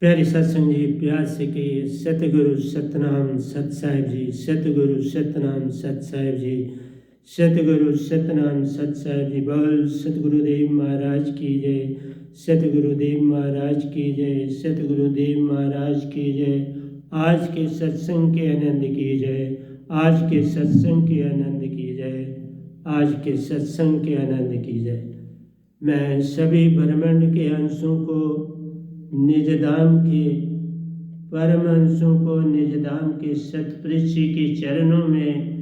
प्यारी सत्संग जी, प्यार से कहिए सतगुरु सतनाम सत साहिब जी, सतगुरु सतनाम सत साहिब जी, सतगुरु सतनाम सत साहिब जी। बोल सतगुरुदेव महाराज की जय, सतगुरुदेव महाराज की जय, सतगुरुदेव महाराज की जय। आज के सत्संग के आनंद की जय, आज के सत्संग के आनंद की जय, आज के सत्संग के आनंद की जय। मैं सभी ब्रह्मांड के अंशों को निज धाम के परम अंशों को निज धाम के सतपुरुषी के चरणों में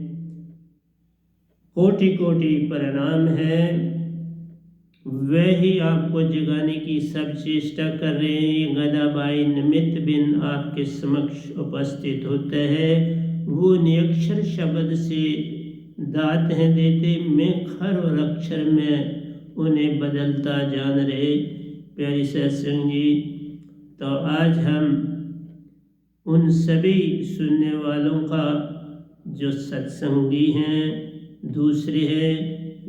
कोटि कोटि प्रणाम है। वही आपको जगाने की सब चेष्टा कर रहे हैं। गदाबाई निमित्त बिन आपके समक्ष उपस्थित होते हैं। वो निरक्षर शब्द से दात हैं देते, मैं खर और अक्षर में उन्हें बदलता जान रहे। प्यारी सत्संग जी, तो आज हम उन सभी सुनने वालों का जो सत्संगी हैं, दूसरे हैं,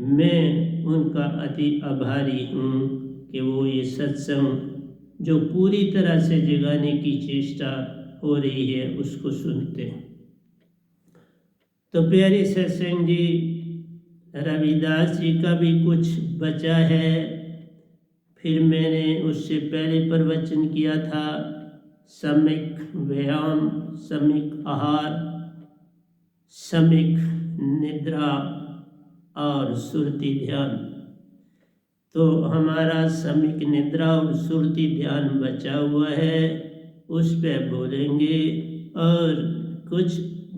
मैं उनका अति आभारी हूँ कि वो ये सत्संग जो पूरी तरह से जगाने की चेष्टा हो रही है उसको सुनते हैं। तो प्यारी सत्संग जी, रविदास जी का भी कुछ बचा है। फिर मैंने उससे पहले प्रवचन किया था सम्यक व्यायाम, सम्यक आहार, सम्यक निद्रा और सुरति ध्यान। तो हमारा सम्यक निद्रा और सुरति ध्यान बचा हुआ है, उस पे बोलेंगे। और कुछ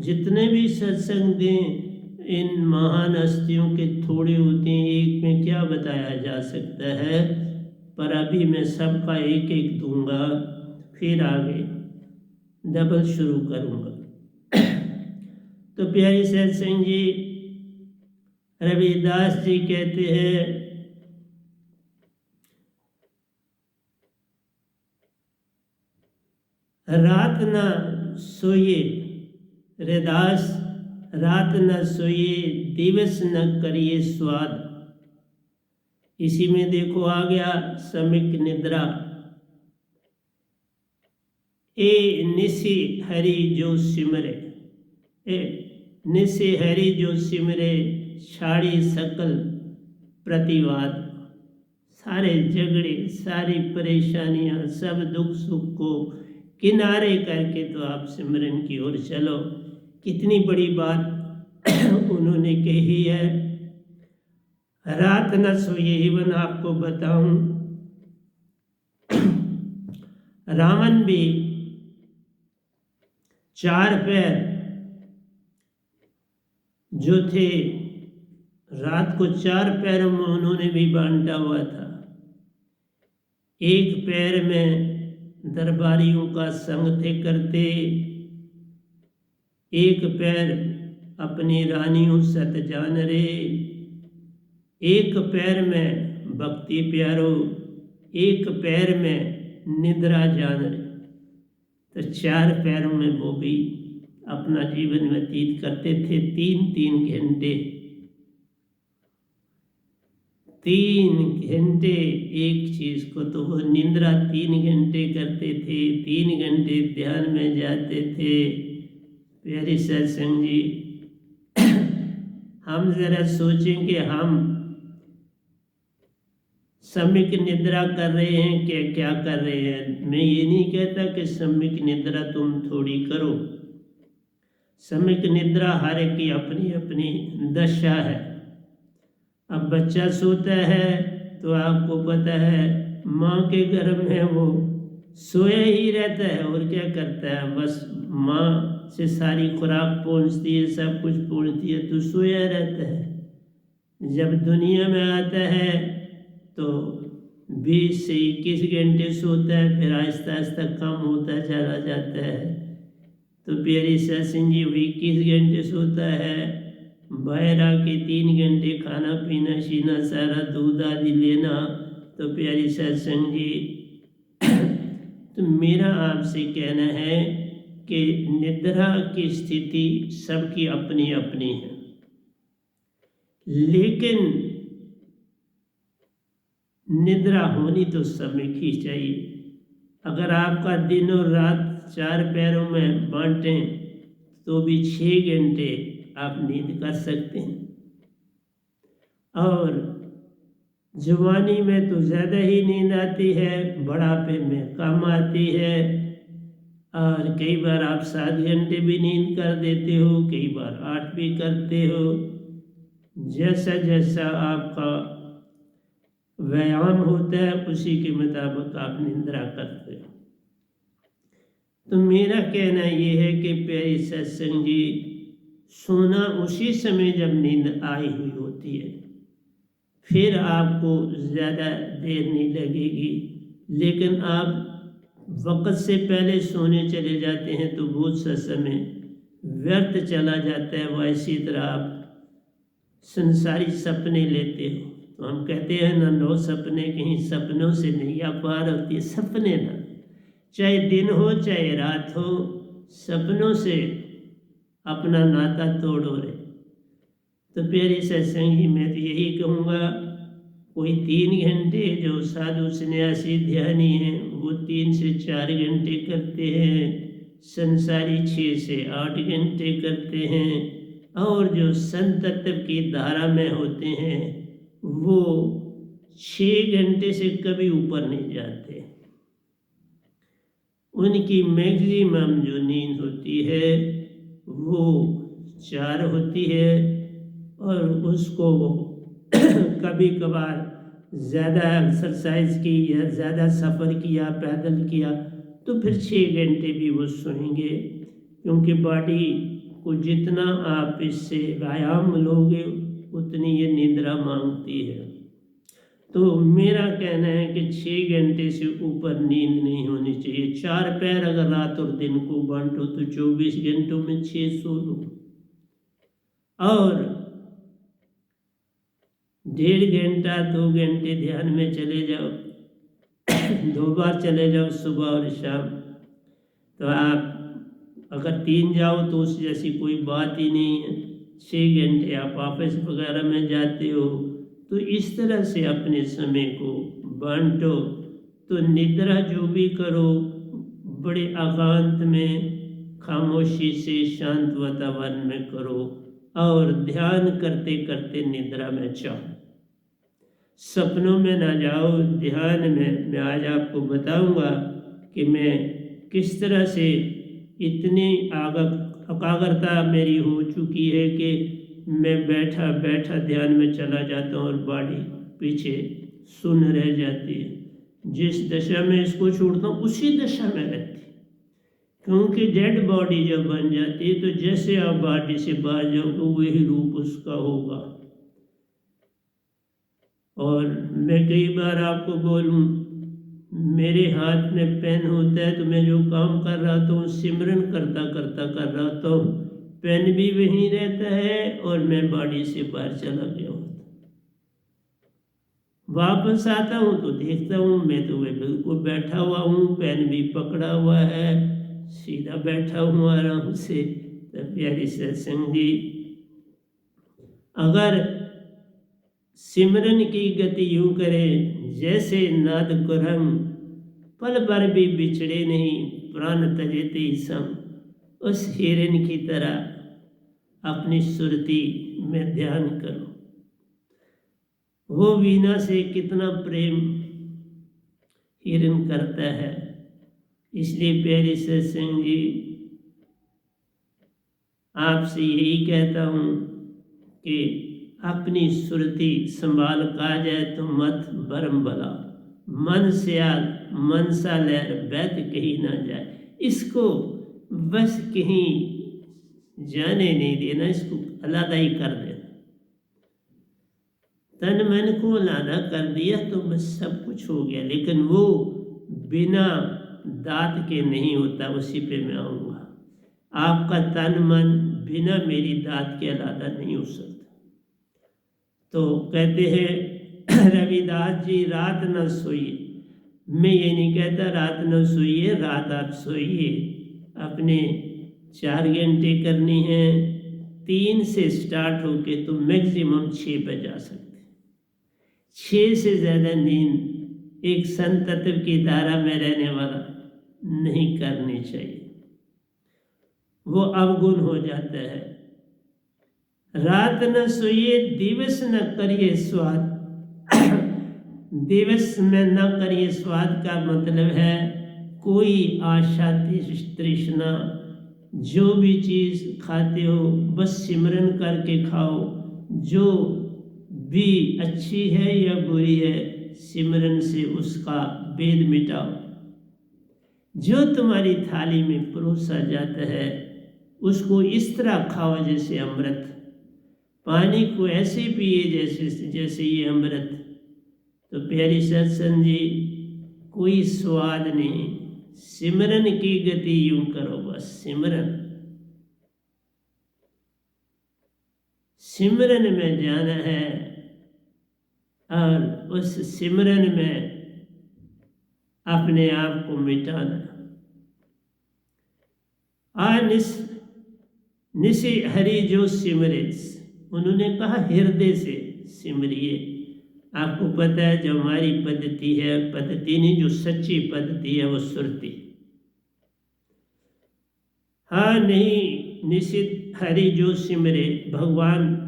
जितने भी सत्संग दें, इन महान हस्तियों के थोड़े होते हैं, एक में क्या बताया जा सकता है, पर अभी मैं सबका एक एक दूंगा, फिर आगे डबल शुरू करूंगा। तो प्यारी सत्संग जी, रविदास जी कहते हैं, रात न सोइए रैदास, रात न सोइए दिवस न करिए स्वाद। इसी में देखो आ गया सम्यक निद्रा। ए निसी हरि जो सिमरे, ए निसी हरि जो सिमरे, छाड़ी सकल प्रतिवाद। सारे झगड़े, सारी परेशानियां, सब दुख सुख को किनारे करके तो आप सिमरन की ओर चलो। कितनी बड़ी बात उन्होंने कही है। रात न सोइए, इवन आपको बताऊं, रावण भी 4 पैर जो थे, रात को 4 पैरों में उन्होंने भी बांटा हुआ था। एक पैर में दरबारियों का संग थे करते, एक पैर अपनी रानियों सत जान रे, एक पैर में भक्ति प्यारो, एक पैर में निद्रा जान रे। तो 4 पैरों में वो भी अपना जीवन व्यतीत करते थे। 3-3 घंटे, 3 घंटे एक चीज को, तो वो निद्रा 3 घंटे करते थे, 3 घंटे ध्यान में जाते थे। प्यारी सत्संग जी, हम जरा सोचें कि हम सम्यक निद्रा कर रहे हैं कि क्या कर रहे हैं। मैं ये नहीं कहता कि सम्यक निद्रा तुम थोड़ी करो। सम्यक निद्रा हर एक की अपनी अपनी दशा है। अब बच्चा सोता है तो आपको पता है माँ के गर्भ में वो सोया ही रहता है, और क्या करता है, बस माँ से सारी खुराक पहुँचती है, सब कुछ पहुँचती है, तो सोया रहता है। जब दुनिया में आता है तो 20 से 21 घंटे सोता है, फिर आहिस्ता आहिस्ता कम होता चला जाता है। तो प्यारी सत्संग जी, 21 घंटे सोता है, बाहर आके 3 घंटे खाना पीना शीना सारा दूध आदि लेना। तो प्यारी सत्संग जी, तो मेरा आपसे कहना है कि निद्रा की स्थिति सबकी अपनी अपनी है, लेकिन निद्रा होनी तो समय ही चाहिए। अगर आपका दिन और रात 4 पैरों में बांटें तो भी 6 घंटे आप नींद कर सकते हैं। और जवानी में तो ज़्यादा ही नींद आती है, बुढ़ापे में कम आती है। और कई बार आप 7 घंटे भी नींद कर देते हो, कई बार 8 भी करते हो। जैसा जैसा आपका व्यायाम होता है उसी के मुताबिक आप निद्रा करते हो। तो मेरा कहना ये है कि प्यारे सत्संग जी, सोना उसी समय जब नींद आई हुई होती है, फिर आपको ज़्यादा देर नहीं लगेगी। लेकिन आप वक्त से पहले सोने चले जाते हैं तो बहुत सा समय व्यर्थ चला जाता है। वह इसी तरह आप संसारी सपने लेते हो, तो हम कहते हैं ना, लो सपने कहीं सपनों से नैया पार होती है। सपने ना, चाहे दिन हो चाहे रात हो, सपनों से अपना नाता तोड़ो रे। तो प्यारे सत्संग जी, मैं तो यही कहूँगा, कोई 3 घंटे जो साधु सन्यासी ध्यानी हैं वो 3 से 4 घंटे करते हैं, संसारी 6 से 8 घंटे करते हैं, और जो संत तत्व की धारा में होते हैं वो 6 घंटे से कभी ऊपर नहीं जाते। उनकी मैक्सिमम जो नींद होती है वो 4 होती है, और उसको कभी कभार ज़्यादा एक्सरसाइज की या ज़्यादा सफ़र किया, पैदल किया, तो फिर 6 घंटे भी वो सोएंगे। क्योंकि बॉडी को जितना आप इससे व्यायाम लोगे उतनी ये निद्रा मांगती है। तो मेरा कहना है कि 6 घंटे से ऊपर नींद नहीं होनी चाहिए। 4 पैर अगर रात और दिन को बांटो तो 24 घंटों में 6 सो लो, और 1.5 घंटा 2 घंटे ध्यान में चले जाओ, 2 बार चले जाओ सुबह और शाम। तो आप अगर 3 जाओ तो उस जैसी कोई बात ही नहीं है। 6 घंटे आप ऑफिस वगैरह में जाते हो, तो इस तरह से अपने समय को बांटो। तो निद्रा जो भी करो बड़े एकांत में, खामोशी से शांत वातावरण में करो, और ध्यान करते करते निद्रा में जाओ। सपनों में ना जाओ, ध्यान में। मैं आज आपको बताऊंगा कि मैं किस तरह से इतनी एकाग्रता मेरी हो चुकी है कि मैं बैठा बैठा ध्यान में चला जाता हूँ और बॉडी पीछे सुन रह जाती है। जिस दशा में इसको छोड़ता हूँ उसी दशा में रहती है। क्योंकि डेड बॉडी जब बन जाती है तो जैसे आप बॉडी से बाहर जाओगे वही रूप उसका होगा। और मैं कई बार आपको बोलूं, मेरे हाथ में पेन होता है तो मैं जो काम कर रहा था सिमरन करता करता कर रहा था, पेन भी वहीं रहता है और मैं बॉडी से बाहर चला गया हूँ। वापस आता हूँ तो देखता हूँ मैं तो वह बिल्कुल बैठा हुआ हूँ, पेन भी पकड़ा हुआ है, सीधा बैठा हूँ आराम से। तो प्यारी सत्संग जी, अगर सिमरन की गति यूं करें जैसे नाद कुरंग, पल भर भी बिछड़े नहीं प्राण तजते संग, उस हिरन की तरह अपनी सुरती में ध्यान करो। वो वीणा से कितना प्रेम हिरन करता है। इसलिए प्यारे सत्संग जी, आपसे यही कहता हूँ कि अपनी सुरती संभाल का जाए तो मत बरम बला, मन सियाल मनसा लहर बैत कहीं ना जाए। इसको बस कहीं जाने नहीं देना, इसको अलादा ही कर देना। तन मन को अलादा कर दिया तो बस सब कुछ हो गया। लेकिन वो बिना दात के नहीं होता, उसी पे मैं आऊँगा। आपका तन मन बिना मेरी दात के अलादा नहीं हो सकता। तो कहते हैं रविदास जी, रात न सोइए। मैं ये नहीं कहता रात न सोइए, रात आप सोइए। अपने 4 घंटे करनी है, 3 से स्टार्ट होके तो मैक्सिमम 6 पे जा सकते। 6 से ज़्यादा नींद एक संत तत्व की धारा में रहने वाला नहीं करनी चाहिए, वो अवगुण हो जाता है। रात न सोइए दिवस न करिए स्वाद। दिवस में न करिए स्वाद का मतलब है कोई आशा तृष्णा, जो भी चीज खाते हो बस सिमरन करके खाओ, जो भी अच्छी है या बुरी है सिमरन से उसका भेद मिटाओ। जो तुम्हारी थाली में परोसा जाता है उसको इस तरह खाओ जैसे अमृत, पानी को ऐसे पिए जैसे ये अमृत। तो प्यारी सत्संग जी, कोई स्वाद नहीं, सिमरन की गति यूं करो, बस सिमरन, सिमरन में जाना है और उस सिमरन में अपने आप को मिटाना। निसी हरि जो सिमरे, उन्होंने कहा हृदय से सिमरिए। आपको पता है जो हमारी पद्धति है, पद्धति नहीं, जो सच्ची पद्धति है वो सुरती। हाँ नहीं, निशित हरि जो सिमरे, भगवान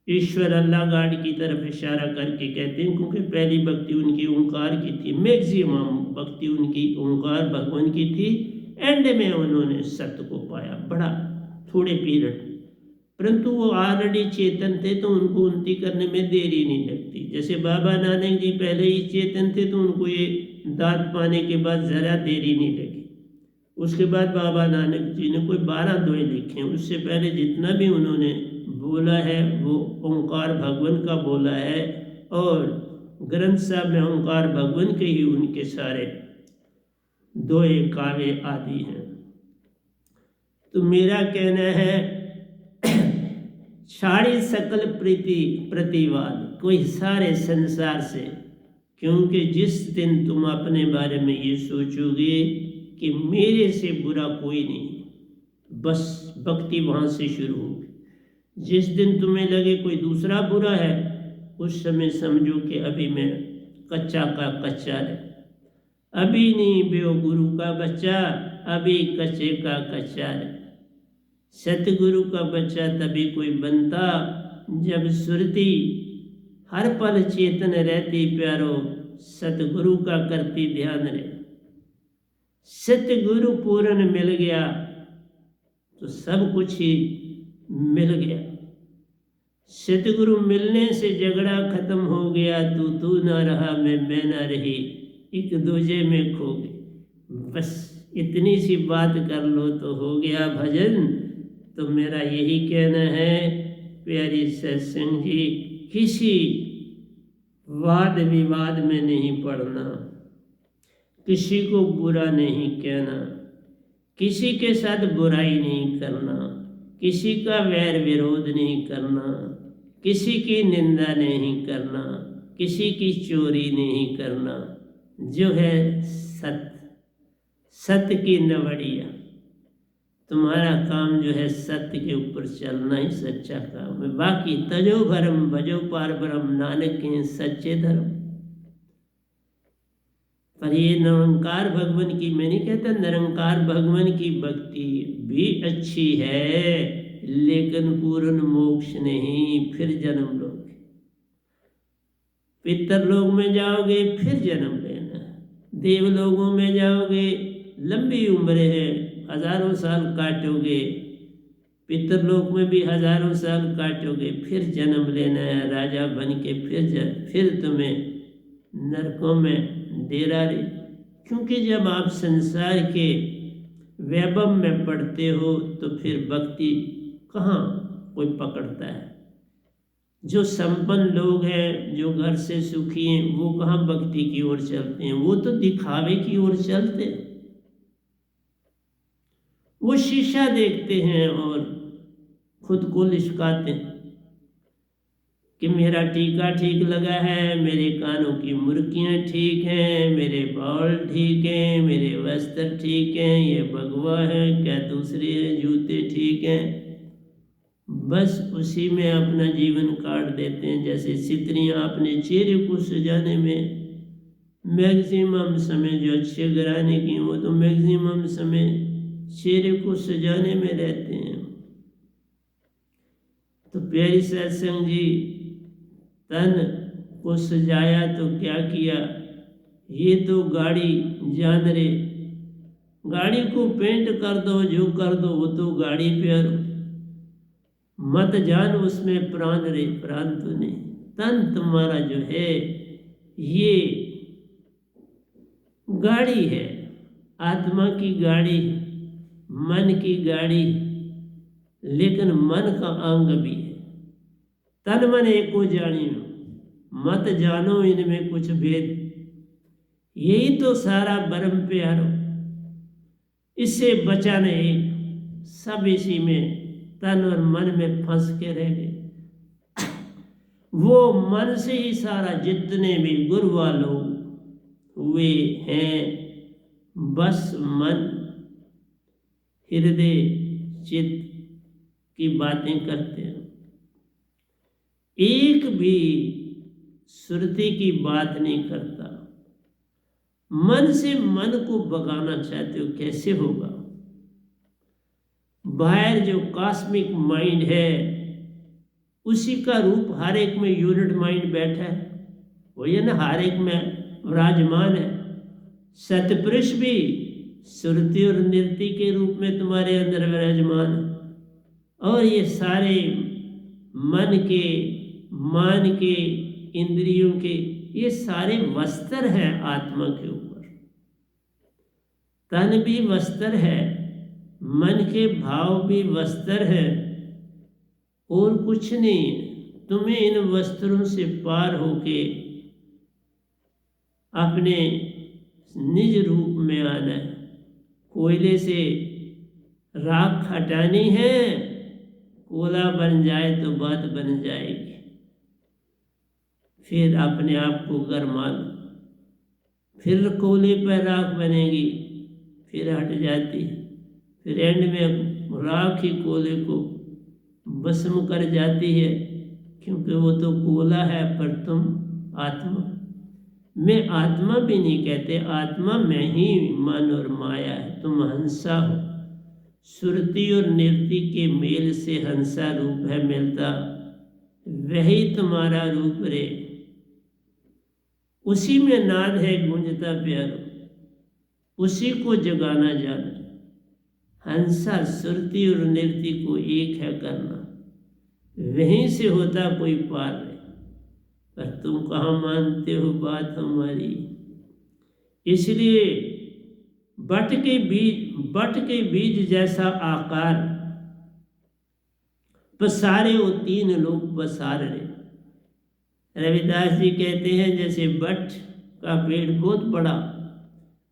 ईश्वर अल्लाह गाड की तरफ इशारा करके कहते हैं, क्योंकि पहली भक्ति उनकी ओंकार की थी, मैक्सिमम भक्ति उनकी ओंकार भगवान की थी। एंड में उन्होंने सत्य को पाया, बड़ा थोड़े पीरियड, परंतु वो ऑलरेडी चेतन थे तो उनको उन्नति करने में देरी नहीं लगती। जैसे बाबा नानक जी पहले ही चेतन थे तो उनको ये दाद पाने के बाद ज़रा देरी नहीं लगी। उसके बाद बाबा नानक जी ने कोई 12 दोहे लिखे, उससे पहले जितना भी उन्होंने बोला है वो ओंकार भगवान का बोला है, और ग्रंथ साहब में ओंकार भगवान के ही उनके सारे दोहे काव्य आदि हैं। तो मेरा कहना है छाड़ी सकल प्रीति प्रतिवाद, कोई सारे संसार से, क्योंकि जिस दिन तुम अपने बारे में ये सोचोगे कि मेरे से बुरा कोई नहीं, बस भक्ति वहाँ से शुरू होगी। जिस दिन तुम्हें लगे कोई दूसरा बुरा है, उस समय समझो कि अभी मैं कच्चा का कच्चा है, अभी नहीं बेओ गुरु का बच्चा, अभी कच्चे का कच्चा है। सतगुरु का बच्चा तभी कोई बनता जब सुरती हर पल चेतन रहती प्यारो, सतगुरु का करती ध्यान रे। सतगुरु पूर्ण मिल गया तो सब कुछ ही मिल गया। सतगुरु मिलने से झगड़ा खत्म हो गया, तू ना रहा मैं ना रही, एक दूजे में खो गए। बस इतनी सी बात कर लो तो हो गया भजन। तो मेरा यही कहना है प्यारी सत्संग जी, किसी वाद विवाद में नहीं पड़ना, किसी को बुरा नहीं कहना, किसी के साथ बुराई नहीं करना, किसी का वैर विरोध नहीं करना, किसी की निंदा नहीं करना, किसी की चोरी नहीं करना। जो है सत्य की नवड़िया, तुम्हारा काम जो है सत्य के ऊपर चलना ही सच्चा काम है। बाकी तजो भरम भजो पार ब्रह्म, नानक के सच्चे धर्म। पर ये निरंकार भगवान की, मैं नहीं कहता निरंकार भगवान की भक्ति भी अच्छी है, लेकिन पूर्ण मोक्ष नहीं, फिर जन्म लोगे, पितरलोक में जाओगे फिर जन्म लेना, देवलोकों में जाओगे लंबी उम्र है, हजारों साल काटोगे, पितरलोक में भी हजारों साल काटोगे, फिर जन्म लेना है राजा बन के, फिर तुम्हें नरकों में डेरा रे। क्योंकि जब आप संसार के वैभव में पड़ते हो तो फिर भक्ति कहाँ कोई पकड़ता है। जो संपन्न लोग हैं, जो घर से सुखी हैं, वो कहाँ भक्ति की ओर चलते हैं, वो तो दिखावे की ओर चलते हैं। वो शीशा देखते हैं और खुद को लिशकाते हैं कि मेरा टीका ठीक लगा है, मेरे कानों की मुर्कियाँ ठीक हैं, मेरे बाल ठीक हैं, मेरे वस्त्र ठीक हैं, ये भगवा है क्या दूसरे हैं, जूते ठीक हैं। बस उसी में अपना जीवन काट देते हैं। जैसे स्त्रियाँ अपने चेहरे को सजाने में मैक्सिमम समय जो अच्छे घराने की वो तो मैक्सिमम समय चेहरे को सजाने में रहते हैं। तो प्यारी सत्संग जी, तन को सजाया तो क्या किया, ये तो गाड़ी जान रे, गाड़ी को पेंट कर दो, जो कर दो वो तो गाड़ी प्यारो, मत जान उसमें प्राण रे, प्राण तो नहीं। तन तुम्हारा जो है ये गाड़ी है, आत्मा की गाड़ी, मन की गाड़ी, लेकिन मन का अंग भी है। तन मन एको जानियो, मत जानो इनमें कुछ भेद, यही तो सारा ब्रह्म प्यारो, इससे बचा नहीं, सब इसी में तन और मन में फंस के रह गए। वो मन से ही सारा, जितने भी गुरु वालों हुए हैं, बस मन हृदय चित्त की बातें करते हैं, एक भी सुरती की बात नहीं करता। मन से मन को भगाना चाहते हो, कैसे होगा? बाहर जो कॉस्मिक माइंड है उसी का रूप हर एक में यूनिट माइंड बैठा है, वही है ना, हर एक में विराजमान है। सतपुरुष भी सुरति और नृत्य के रूप में तुम्हारे अंदर विराजमान है, और ये सारे मन के, मान के, इंद्रियों के, ये सारे वस्त्र हैं आत्मा के ऊपर। तन भी वस्त्र है, मन के भाव भी वस्त्र है, और कुछ नहीं है। तुम्हें इन वस्त्रों से पार होके अपने निज रूप में आना है। कोयले से राख हटानी है, कोला बन जाए तो बात बन जाएगी, फिर अपने आप को गरमा लो, फिर कोयले पर राख बनेगी, फिर हट जाती है, फिर एंड में राख ही कोयले को भस्म कर जाती है, क्योंकि वो तो कोला है, पर तुम आत्मा। मैं आत्मा भी नहीं कहते, आत्मा में ही मन और माया है, तुम हंसा हो। सुरति और नृत्य के मेल से हंसा रूप है मिलता, वही तुम्हारा रूप रे, उसी में नाद है गूंजता प्यारो, उसी को जगाना जाना। हंसा सुरति और नृत्य को एक है करना, वहीं से होता कोई पार नहीं। पर तुम कहाँ मानते हो बात हमारी। इसलिए बट के बीज जैसा आकार पसारे वो तीन लोग पसार रहे। रविदास जी कहते हैं जैसे बट का पेड़ बहुत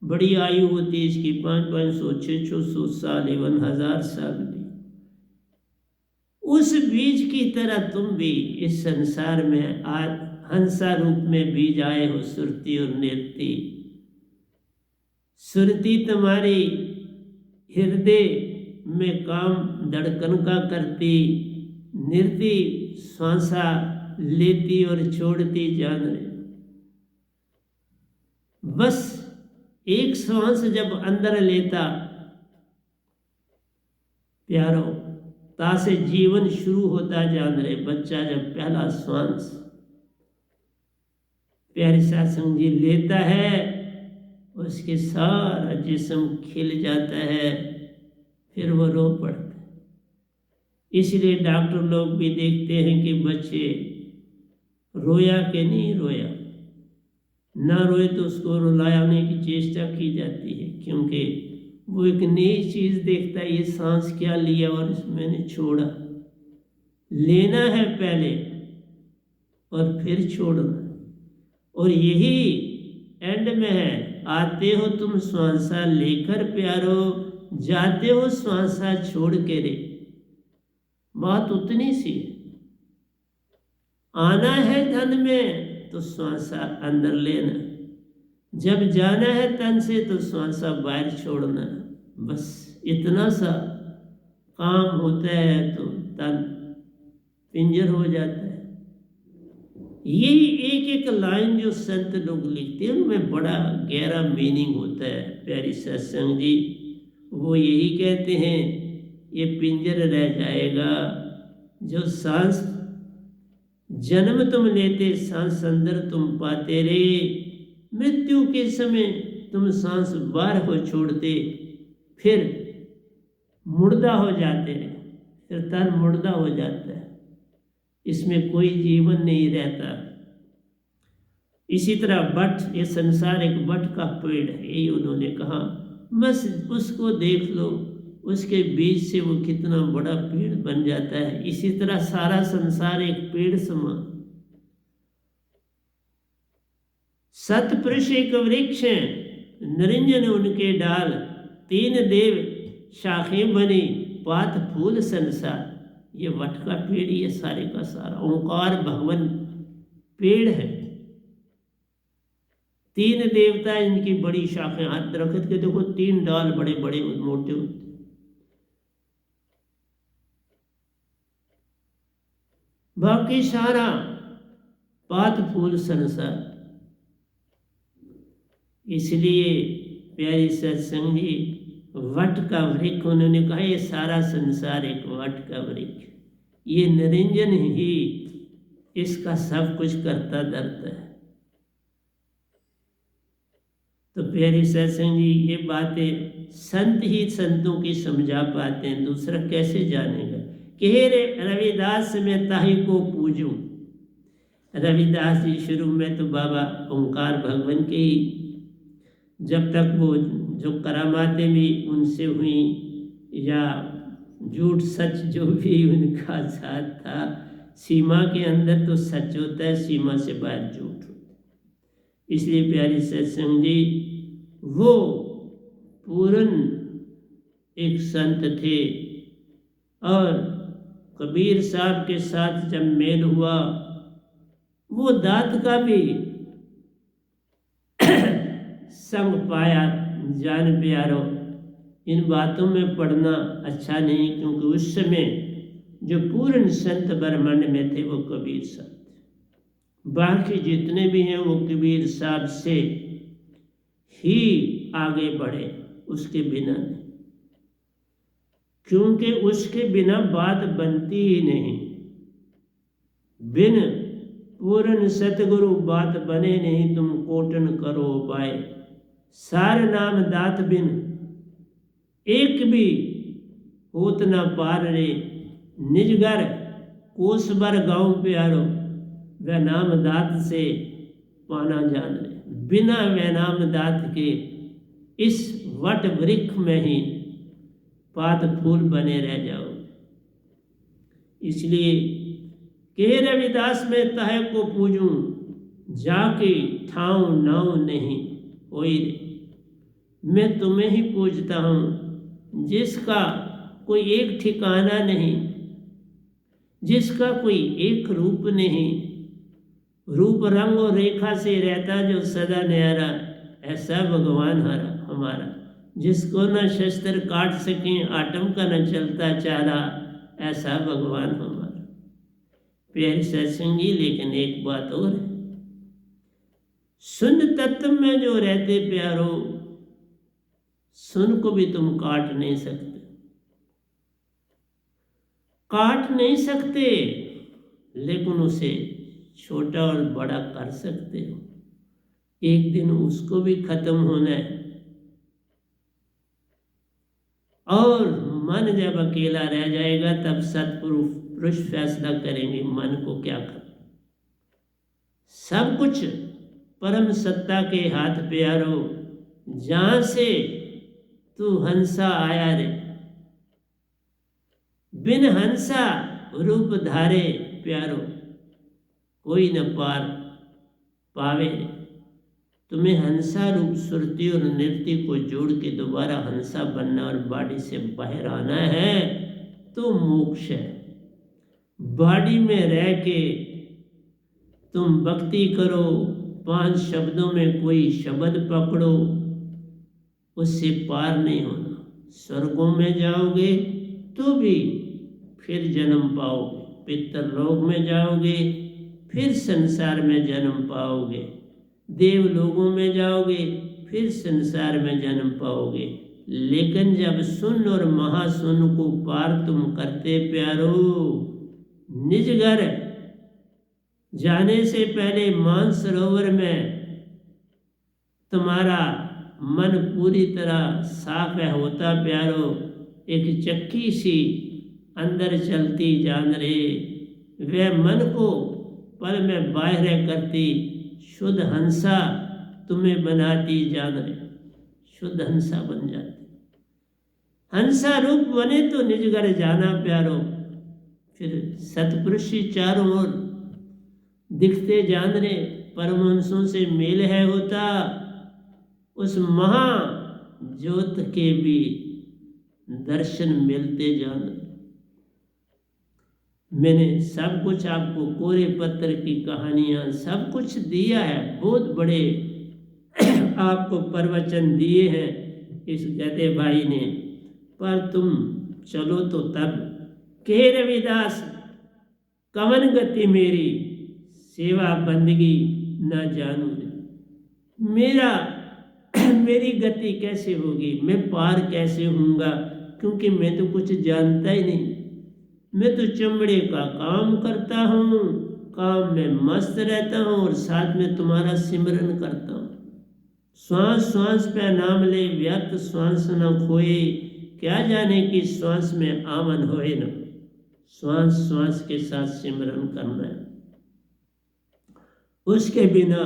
बड़ी आयु होती है इसकी, 500 600 साल, 1000 साल भी। उस बीज की तरह तुम भी इस संसार में आज हंसा रूप में बीज आए हो, सुरति और नृत्य। सुरति तुम्हारी हृदय में काम धड़कन का करती, नृत्य श्वासा लेती और छोड़ती जान रहे। बस एक श्वास जब अंदर लेता प्यारो, तासे जीवन शुरू होता जान रहे। बच्चा जब पहला श्वास प्यारे सत्संग जी लेता है, उसके सारा जिस्म खिल जाता है, फिर वो रो पड़ता है। इसलिए डॉक्टर लोग भी देखते हैं कि बच्चे रोया कि नहीं रोया, ना रोए तो उसको रुलाने की चेष्टा की जाती है, क्योंकि वो एक नई चीज़ देखता है, ये सांस क्या लिया और मैंने छोड़ा। लेना है पहले और फिर छोड़ना, और यही एंड में है। आते हो तुम श्वासा लेकर प्यारो, जाते हो श्वासा छोड़ के रे। बात उतनी सी है। आना है धन में तो श्वासा अंदर लेना, जब जाना है तन से तो श्वासा बाहर छोड़ना। बस इतना सा काम होता है तो तन पिंजर हो जाता है। यही एक एक लाइन जो संत लोग लिखते हैं उनमें बड़ा गहरा मीनिंग होता है प्यारी सत्संग जी। वो यही कहते हैं ये पिंजर रह जाएगा, जो सांस जन्म तुम लेते सांस अंदर तुम पाते रे, मृत्यु के समय तुम सांस बाहर हो छोड़ते, फिर मुर्दा हो जाते रहे, फिर तन मुर्दा हो जाता है, इसमें कोई जीवन नहीं रहता। इसी तरह बट, ये संसार एक बट का पेड़ है, यही उन्होंने कहा, बस उसको देख लो, उसके बीज से वो कितना बड़ा पेड़ बन जाता है। इसी तरह सारा संसार एक पेड़ समान, सतपुरुष एक वृक्ष है, निरंजन उनके डाल, तीन देव शाखें बनी, पात फूल संसार। ये वट का पेड़, ये सारे का सारा ओंकार भगवान पेड़ है। तीन देवता, इनकी बड़ी शाखें, हाथ दरख्त के देखो तीन डाल बड़े बड़े मोटे होते, बाकी सारा पात फूल संसार। इसलिए प्यारी सत्संग जी, वट का वृक्ष, उन्होंने कहा ये सारा संसार एक वट का वृक्ष, ये निरंजन ही इसका सब कुछ करता धरता है। तो प्यारी सत्संग जी, ये बातें संत ही संतों की समझा पाते हैं, दूसरा कैसे जानेगा। कहे रे रविदास में ताही को पूजूं। रविदास जी शुरू में तो बाबा ओंकार भगवान के ही, जब तक वो जो करामातें भी उनसे हुई या झूठ सच जो भी उनका साथ था, सीमा के अंदर तो सच होता है, सीमा से बाहर झूठ होता है। इसलिए प्यारी सत्संग जी, वो पूर्ण एक संत थे और कबीर साहब के साथ जब मेल हुआ, वो दात का भी संग पाया। जान प्यारो, इन बातों में पढ़ना अच्छा नहीं, क्योंकि उस समय जो पूर्ण संत ब्रह्मांड में थे वो कबीर साहब थे। बाकी जितने भी हैं वो कबीर साहब से ही आगे बढ़े, उसके बिना नहीं, क्योंकि उसके बिना बात बनती ही नहीं। बिन पूर्ण सतगुरु बात बने नहीं, तुम कोटन करो उपाय, सार नाम दात बिन एक भी होत ना पार रे, निज घर कोस बर गाँव प्यारो, वह नाम दात से पाना जान रे। बिना वह नाम दात के इस वट वृक्ष में ही पात फूल बने रह जाओ। इसलिए के रविदास में तह को पूजूं, जाके ठाऊं नाव नहीं होई रे। मैं तुम्हें ही पूजता हूँ जिसका कोई एक ठिकाना नहीं, जिसका कोई एक रूप नहीं, रूप रंग और रेखा से रहता जो सदा न्यारा, ऐसा भगवान हमारा, जिसको न शस्त्र काट सकें, आटम का न चलता चारा, ऐसा भगवान हमारा। प्यारी सत्संग जी, लेकिन एक बात और है, सुन तत्व में जो रहते प्यारो, सुन को भी तुम काट नहीं सकते, काट नहीं सकते, लेकिन उसे छोटा और बड़ा कर सकते हो। एक दिन उसको भी खत्म होना है, और मन जब अकेला रह जाएगा तब सत्पुरुष फैसला करेंगे मन को क्या करना। सब कुछ परम सत्ता के हाथ प्यारो, जहां से तू हंसा आया रे, बिन हंसा रूप धारे प्यारो, कोई न पार पावे। तुम्हें हंसा रूप सुरती और नृत्य को जोड़ के दोबारा हंसा बनना और बाड़ी से बाहर आना है तो मोक्ष है। बाड़ी में रह के तुम भक्ति करो, 5 शब्दों में कोई शब्द पकड़ो, उससे पार नहीं होना। स्वर्गों में जाओगे तो भी फिर जन्म पाओगे, पितृलोक में जाओगे फिर संसार में जन्म पाओगे, देव लोगों में जाओगे, फिर संसार में जन्म पाओगे। लेकिन जब शून्य और महाशून्य को पार तुम करते प्यारो, निज घर जाने से पहले मानसरोवर में तुम्हारा मन पूरी तरह साफ है होता प्यारो। एक चक्की सी अंदर चलती जान रे, वह मन को पल में बाहर करती शुद्ध हंसा तुम्हें बनाती जान रे। शुद्ध हंसा बन जाती। हंसा रूप बने तो निज घर जाना प्यारो। फिर सतपुरुषी चारों ओर दिखते जान रे, परमहंसों से मेल है होता, उस महा ज्योत के भी दर्शन मिलते जान रे। मैंने सब कुछ आपको कोरे पत्थर की कहानियां सब कुछ दिया है, बहुत बड़े आपको प्रवचन दिए हैं इस गधे भाई ने, पर तुम चलो तो तब। कहे रविदास कवन गति मेरी, सेवा बंदगी न जानू रे। मेरी गति कैसे होगी, मैं पार कैसे होऊंगा, क्योंकि मैं तो कुछ जानता ही नहीं। मैं तो चमड़े का काम करता हूँ, काम में मस्त रहता हूँ और साथ में तुम्हारा सिमरन करता हूँ। श्वास श्वास पे नाम ले, व्यर्थ श्वास न खोए, क्या जाने कि श्वास में आमन होए न। श्वास श्वास के साथ सिमरन करना है, उसके बिना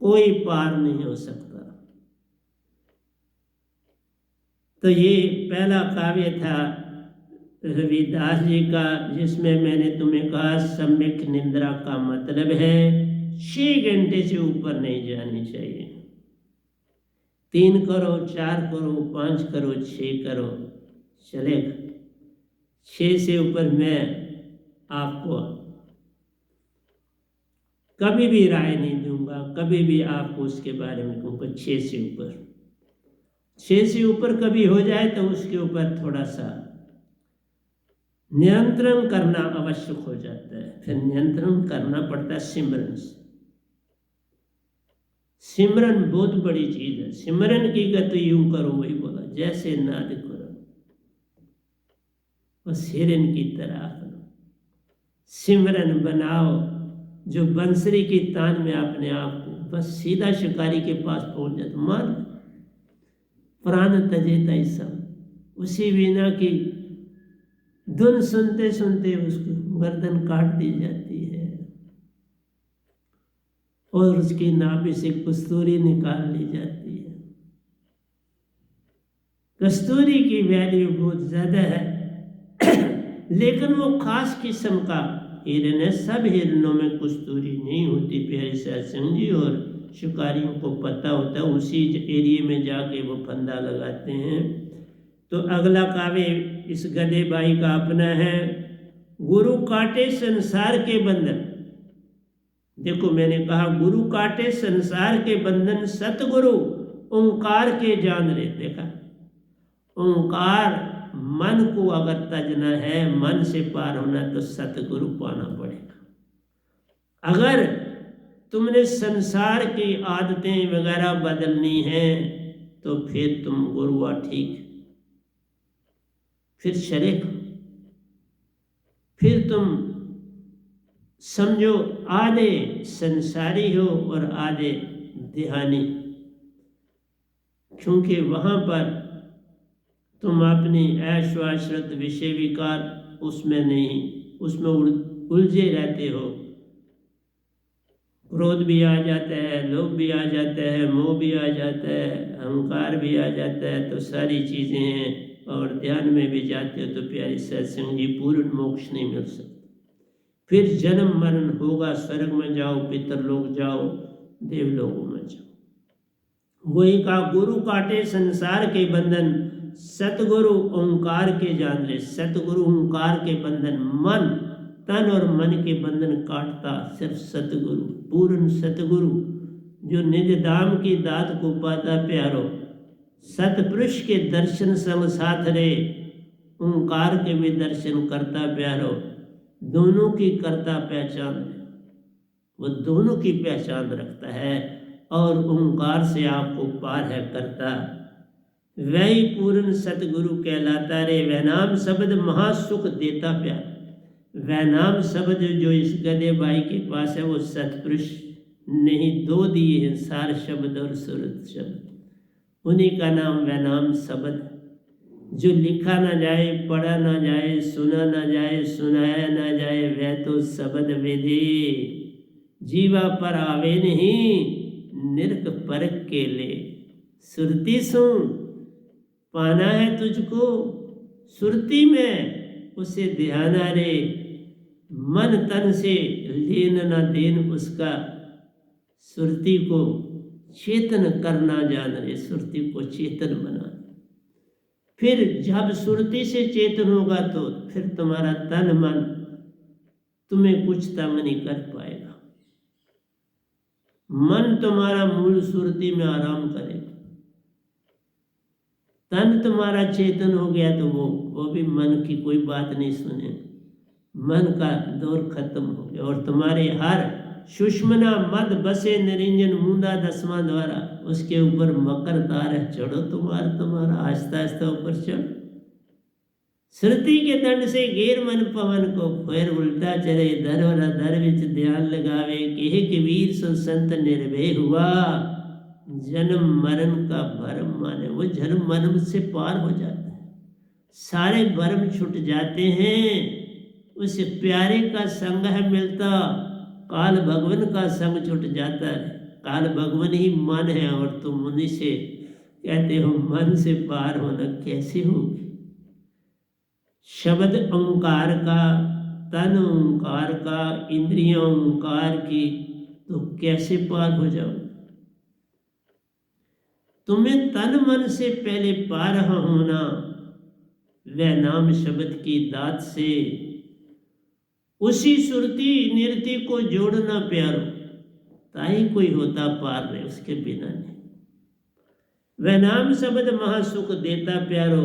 कोई पार नहीं हो सकता। तो ये पहला काव्य था रविदास जी का, जिसमें मैंने तुम्हें कहा सम्यक निद्रा का मतलब है 6 घंटे से ऊपर नहीं जानी चाहिए। 3 करो, 4 करो, 5 करो, 6 करो, चलेगा। 6 से ऊपर मैं आपको कभी भी राय नहीं दूंगा, कभी भी आपको उसके बारे में कहूँगा 6 से ऊपर। 6 से ऊपर कभी हो जाए तो उसके ऊपर थोड़ा सा नियंत्रण करना आवश्यक हो जाता है। फिर नियंत्रण करना पड़ता है सिमरन से। सिमरन बहुत बड़ी चीज है। सिमरन की गति यूं करो, वही बोला, जैसे नाद करो और सिरन की तरह करो। सिमरन बनाओ जो बंसरी की तान में अपने आप को बस सीधा शिकारी के पास पहुंच जाता, मार प्राण तजेता ही सब। उसी वीणा की धुन सुनते सुनते उसकी गर्दन काट दी जाती है और उसकी नाभि से कस्तूरी निकाल ली जाती है। कस्तूरी की वैल्यू बहुत ज्यादा है, लेकिन वो खास किस्म का हिरन है। सब हिरनों में कस्तूरी नहीं होती प्यारे सत्संग जी, और शिकारियों को पता होता है, उसी एरिया में जाके वो फंदा लगाते हैं। तो अगला काव्य इस गधे बाई का अपना है, गुरु काटे संसार के बंधन। देखो मैंने कहा गुरु काटे संसार के बंधन, सतगुरु ओंकार के जान रे। देखा, ओंकार मन को अगर तजना है, मन से पार होना, तो सतगुरु पाना पड़ेगा। अगर तुमने संसार की आदतें वगैरह बदलनी है तो फिर तुम गुरुआ ठीक, फिर चलेगा। फिर तुम समझो आधे संसारी हो और आधे ध्यानी, क्योंकि वहां पर तुम अपनी ऐश्वर्य विषय विकार उसमें नहीं, उसमें उलझे रहते हो। क्रोध भी आ जाता है, लोभ भी आ जाता है, मोह भी आ जाता है, अहंकार भी आ जाता है, तो सारी चीजें हैं। और ध्यान में भी जाते हो तो प्यारी सत्संग जी पूर्ण मोक्ष नहीं मिल सकता। फिर जन्म मरण होगा, स्वर्ग में जाओ, पितरलोक जाओ, देवलोकों में जाओ। वही का गुरु काटे संसार के बंधन, सतगुरु ओंकार के जान ले। सतगुरु ओंकार के बंधन, मन तन और मन के बंधन काटता सिर्फ सतगुरु, पूर्ण सतगुरु जो निज धाम की दात को पाता प्यारो। सतपुरुष के दर्शन संग साथ रे, ओंकार के भी दर्शन करता प्यारो। दोनों की कर्ता पहचान है, वो दोनों की पहचान रखता है और ओंकार से आपको पार है करता। वही पूर्ण सतगुरु कहलाता रे। वह नाम शब्द महासुख देता प्यार। वह नाम शब्द जो इस गधे भाई के पास है वो सतपुरुष ने ही दो दिए हैं, सार शब्द और सुरत शब्द। उन्हीं का नाम वह नाम शब्द, जो लिखा ना जाए, पढ़ा ना जाए, सुना ना जाए, सुनाया ना जाए, वह तो शब्द वेदे। जीवा पर आवे नहीं, निरख परख के ले। सुरती सु पाना है तुझको, सुरती में उसे ध्याना रे। मन तन से लेन न देन उसका, सुरती को चेतन करना जान रे। सुरती को चेतन बना। फिर जब सुरती से चेतन होगा तो फिर तुम्हारा तन मन तुम्हें कुछ तंग नहीं कर पाएगा। मन तुम्हारा मूल सुरती में आराम करेगा। तन तुम्हारा चेतन हो गया तो वो भी मन की कोई बात नहीं सुने। मन का दौर खत्म हो गया और तुम्हारे हर सुषमना मद बसे निरंजन मूंदा दसवां द्वारा, उसके ऊपर मकर तार है। चढ़ो तुम्हारा आहिस्ता आहिस्ता ऊपर चढ़ो। श्रुति के दंड से घेर मन पवन को, फिर उल्टा चले धरवरा धर विच ध्यान लगावे। केह कबीर सो संत निर्भय हुआ, जन्म मरण का भरम माने। वो जन्म मरण से पार हो जाता है, सारे भरम छूट जाते हैं। उस प्यारे का संग है मिलता, काल भगवान का संग छूट जाता है। काल भगवान ही मन है और तुम उन्हीं से कहते हो मन से पार होना कैसे होगी। शब्द ओंकार का, तन ओंकार का, इंद्रियां ओंकार की, तो कैसे पार हो जाओ। तुम्हें तन मन से पहले पार होना, वह नाम शब्द की दात से। उसी सुरती निरति को जोड़ना प्यारो, ताही कोई होता पार रे, उसके बिना नहीं। वह नाम शब्द महासुख देता प्यारो,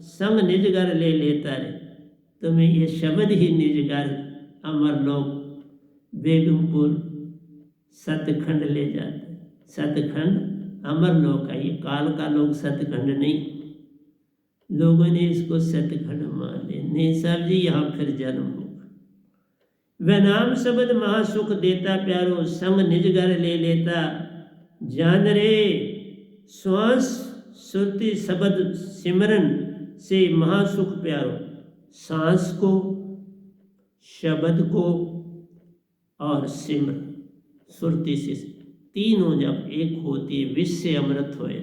संग निज घर ले लेता रे। तुम्हें ये शब्द ही निज घर अमरलोक बेगमपुर सतखंड ले जाते। सतखंड अमरलोक है, ये काल का लोग सतखंड नहीं। लोगों ने इसको सतखंड मान लिया। नहीं साहब जी, यहाँ फिर जन्म होगा। वह नाम शब्द महासुख देता प्यारो, संग निज घर ले लेता। जान रे श्वास सुरती शब्द सिमरन से महासुख प्यारो। सांस को, शब्द को और सिमरन सुरती से, तीनों जब एक होती है विश्व से अमृत होए।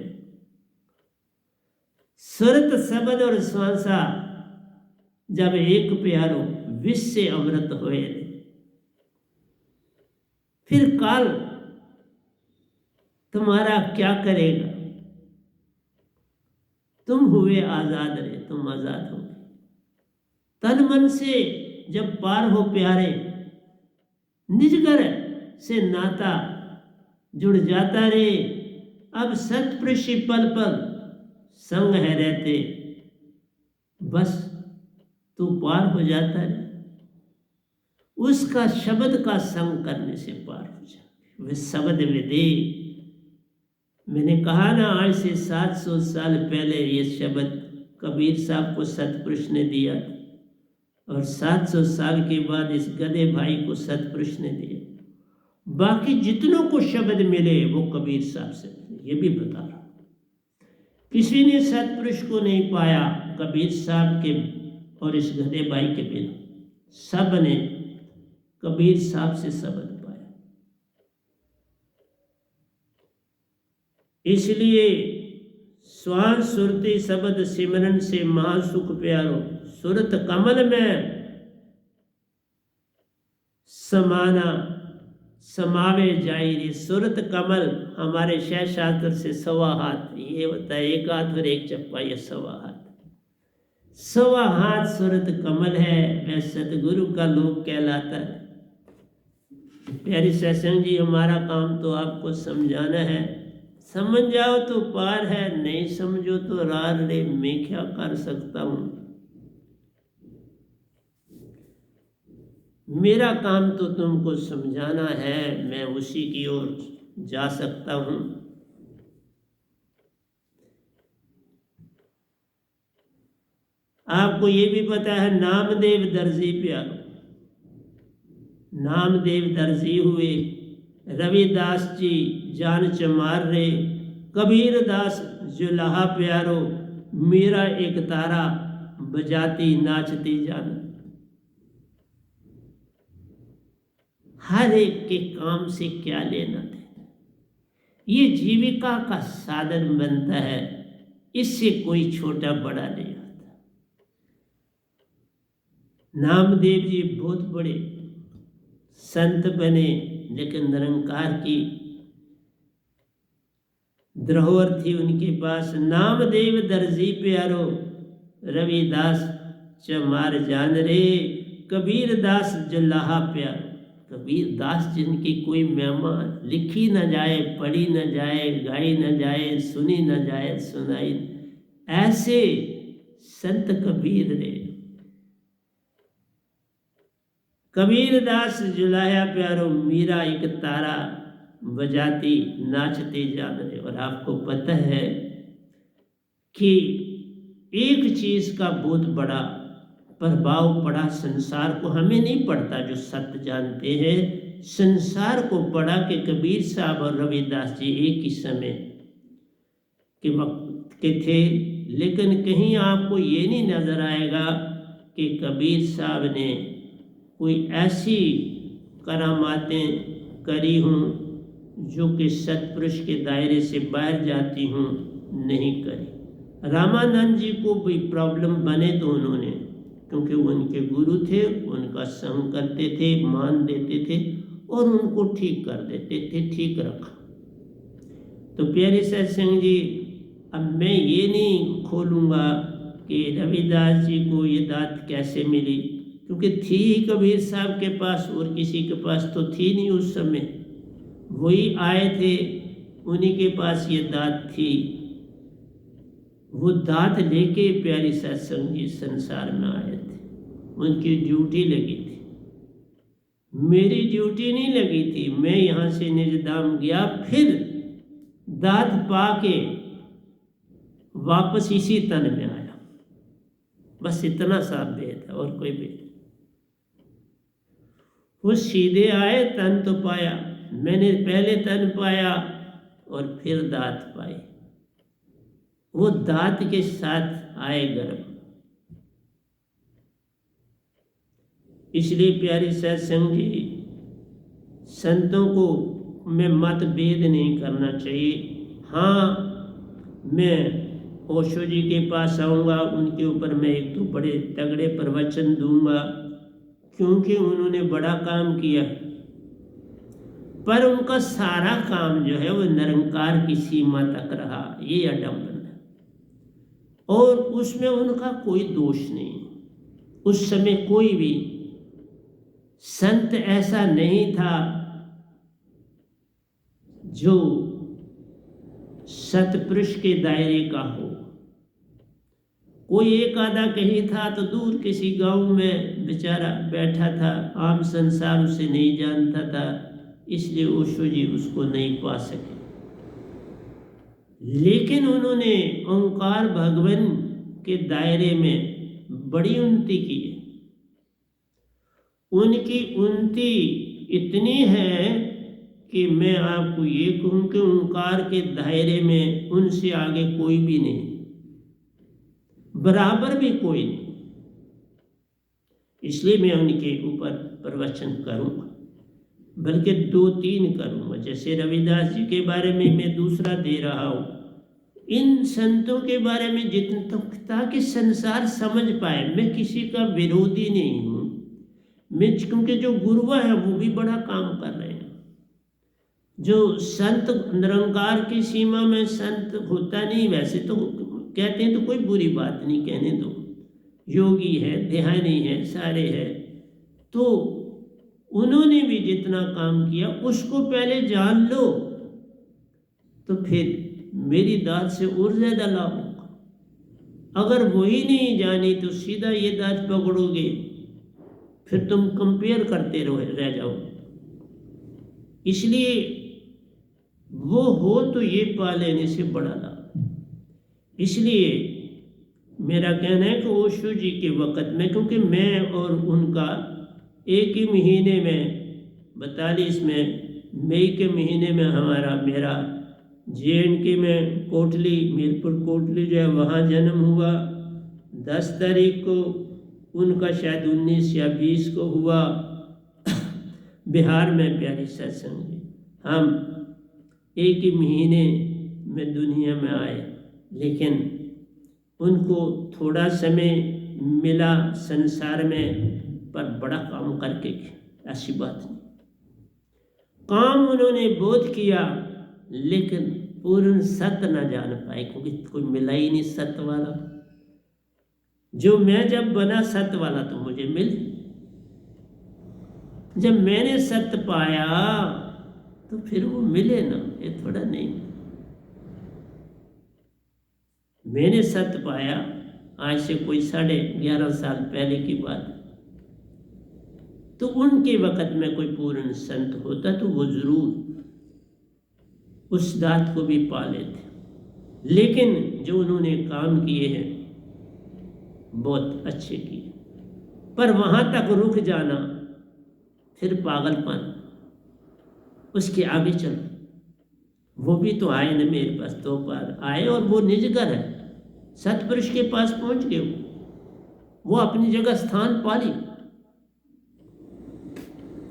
सुरत शब्द और श्वासा जब एक प्यारो विश्व से अमृत होए, फिर काल तुम्हारा क्या करेगा। तुम हुए आजाद रे, तुम आजाद हो। तन मन से जब पार हो प्यारे, निज घर से नाता जुड़ जाता रे। अब सतपुरुष पल पल संग है रहते, बस तू पार हो जाता रे। उसका शब्द का संग करने से पार हो जाए। वे शब्द विदे, मैंने कहा ना आज से 700 साल पहले ये शब्द कबीर साहब को सतपुरुष ने दिया और 700 साल के बाद इस गधे भाई को सतपुरुष ने दिया। बाकी जितनों को शब्द मिले वो कबीर साहब से मिले, ये भी बता रहा। किसी ने सतपुरुष को नहीं पाया कबीर साहब के और इस गधे भाई के बिना। सब ने कबीर साहब से शब्द पाया। इसलिए श्वास सुरती शब्द सिमरन से महासुख प्यारो। सुरत कमल में समाना समावे जाई रे। सुरत कमल हमारे शह शास्त्र से 1.25 हाथ, ये होता है 1 हाथ और 1 चप्पा, ये 1.25 हाथ। 1.25 हाथ सुरत कमल है, वह सतगुरु का लोक कहलाता है। प्यारी सत्संग जी, हमारा काम तो आपको समझाना है। समझ जाओ तो पार है, नहीं समझो तो रार रे, मैं क्या कर सकता हूँ। मेरा काम तो तुमको समझाना है, मैं उसी की ओर जा सकता हूँ। आपको ये भी पता है नामदेव दर्जी प्यारो, नामदेव दर्जी हुए, रविदास जी जान चमार रे, कबीर दास जुलाहा प्यारो, मेरा एक तारा बजाती नाचती जान। हर एक के काम से क्या लेना देना, ये जीविका का साधन बनता है, इससे कोई छोटा बड़ा नहीं होता। नामदेव जी बहुत बड़े संत बने, लेकिन निरंकार की धरोहर थी उनके पास। नामदेव दर्जी प्यारो, रविदास चमार जान रे, कबीर दास जुलाहा प्यारो। कबीर दास जिनकी कोई महिमा लिखी न जाए, पढ़ी न जाए, गाई न जाए, सुनी न जाए, सुनाई, ऐसे संत कबीर रे। कबीर दास जुलाहा प्यारो, मीरा एक तारा बजाती नाचती जान रहे। और आपको पता है कि एक चीज का बहुत बड़ा प्रभाव पड़ा संसार को, हमें नहीं पड़ता जो सत्य जानते हैं, संसार को पड़ा कि कबीर साहब और रविदास जी एक ही समय के वक्त के थे, लेकिन कहीं आपको ये नहीं नजर आएगा कि कबीर साहब ने कोई ऐसी करामातें करी हों जो कि सतपुरुष के दायरे से बाहर जाती हूँ, नहीं करी। रामानंद जी को भी प्रॉब्लम बने तो उन्होंने, क्योंकि वो उनके गुरु थे, उनका संग करते थे, मान देते थे और उनको ठीक कर देते थे, ठीक रखा। तो प्यारे सत्संग जी, अब मैं ये नहीं खोलूँगा कि रविदास जी को ये दात कैसे मिली, क्योंकि थी ही कबीर साहब के पास, और किसी के पास तो थी नहीं उस समय, वही आए थे, उन्हीं के पास ये दात थी। वो दात लेके प्यारी सत्संग जी संसार में आए थे, उनकी ड्यूटी लगी थी, मेरी ड्यूटी नहीं लगी थी। मैं यहाँ से निजधाम गया, फिर दात पाके वापस इसी तन में आया, बस इतना सा भेद है और कोई भेद। वो सीधे आए, तन तो पाया, मैंने पहले तन पाया और फिर दात पाई, वो दात के साथ आए गर्भ। इसलिए प्यारी सत्संग जी, संतों को में मतभेद नहीं करना चाहिए। हाँ, मैं ओशो जी के पास आऊँगा, उनके ऊपर मैं एक तो बड़े तगड़े प्रवचन दूंगा, क्योंकि उन्होंने बड़ा काम किया, पर उनका सारा काम जो है वो निरंकार की सीमा तक रहा, ये अडम्बन है, और उसमें उनका कोई दोष नहीं। उस समय कोई भी संत ऐसा नहीं था जो सतपुरुष के दायरे का हो। कोई एक आधा कहीं था तो दूर किसी गांव में बेचारा बैठा था, आम संसार उसे नहीं जानता था, इसलिए ओशो जी उसको नहीं पा सके। लेकिन उन्होंने ओंकार भगवान के दायरे में बड़ी उन्नति की। उनकी उन्नति इतनी है कि मैं आपको ये कहूँ कि ओंकार के दायरे में उनसे आगे कोई भी नहीं, बराबर भी कोई नहीं। इसलिए मैं उनके ऊपर प्रवचन करूँगा, बल्कि 2-3 करूँगा। जैसे रविदास जी के बारे में मैं दूसरा दे रहा हूँ, इन संतों के बारे में जितना तक ताकि संसार समझ पाए। मैं किसी का विरोधी नहीं हूँ, मैं क्योंकि जो गुरुआ है वो भी बड़ा काम कर रहे हैं। जो संत निरंकार की सीमा में संत होता नहीं, वैसे तो कहते हैं तो कोई बुरी बात नहीं, कहने दो, योगी है, ध्यानी है, सारे हैं, तो उन्होंने भी जितना काम किया उसको पहले जान लो, तो फिर मेरी दात से और ज्यादा लाभ होगा। अगर वही नहीं जानी तो सीधा ये दात पकड़ोगे फिर तुम कंपेयर करते रह जाओ। इसलिए वो हो तो ये पा लेने से बड़ा लाभ। इसलिए मेरा कहना है कि ओशो जी के वक़्त में, क्योंकि मैं और उनका एक ही महीने में 42 में मई के महीने में मेरा JNK में कोटली, मीरपुर कोटली जो है वहाँ जन्म हुआ। 10 तारीख को उनका शायद 19 या 20 को हुआ बिहार में। प्यारी सत्संग हम एक ही महीने में दुनिया में आए, लेकिन उनको थोड़ा समय मिला संसार में, पर बड़ा काम करके, ऐसी बात नहीं। काम उन्होंने बहुत किया, लेकिन पूर्ण सत्य न जान पाए, क्योंकि कोई मिला ही नहीं सत्य वाला। जो मैं जब बना सत्य वाला तो मुझे मिल, जब मैंने सत्य पाया तो फिर वो मिले ना, ये थोड़ा नहीं। मैंने सत्य पाया आज से कोई 11.5 साल पहले की बात। तो उनके वक़्त में कोई पूर्ण संत होता तो वो जरूर उस दात को भी पा लेते। लेकिन जो उन्होंने काम किए हैं बहुत अच्छे किए, पर वहाँ तक रुक जाना फिर पागलपन। उसके आगे चलो। वो भी तो आए ना मेरे पास, 2 बार आए, और वो निजगर है, सतपुरुष के पास पहुंच गए। वो अपनी जगह स्थान पा ली।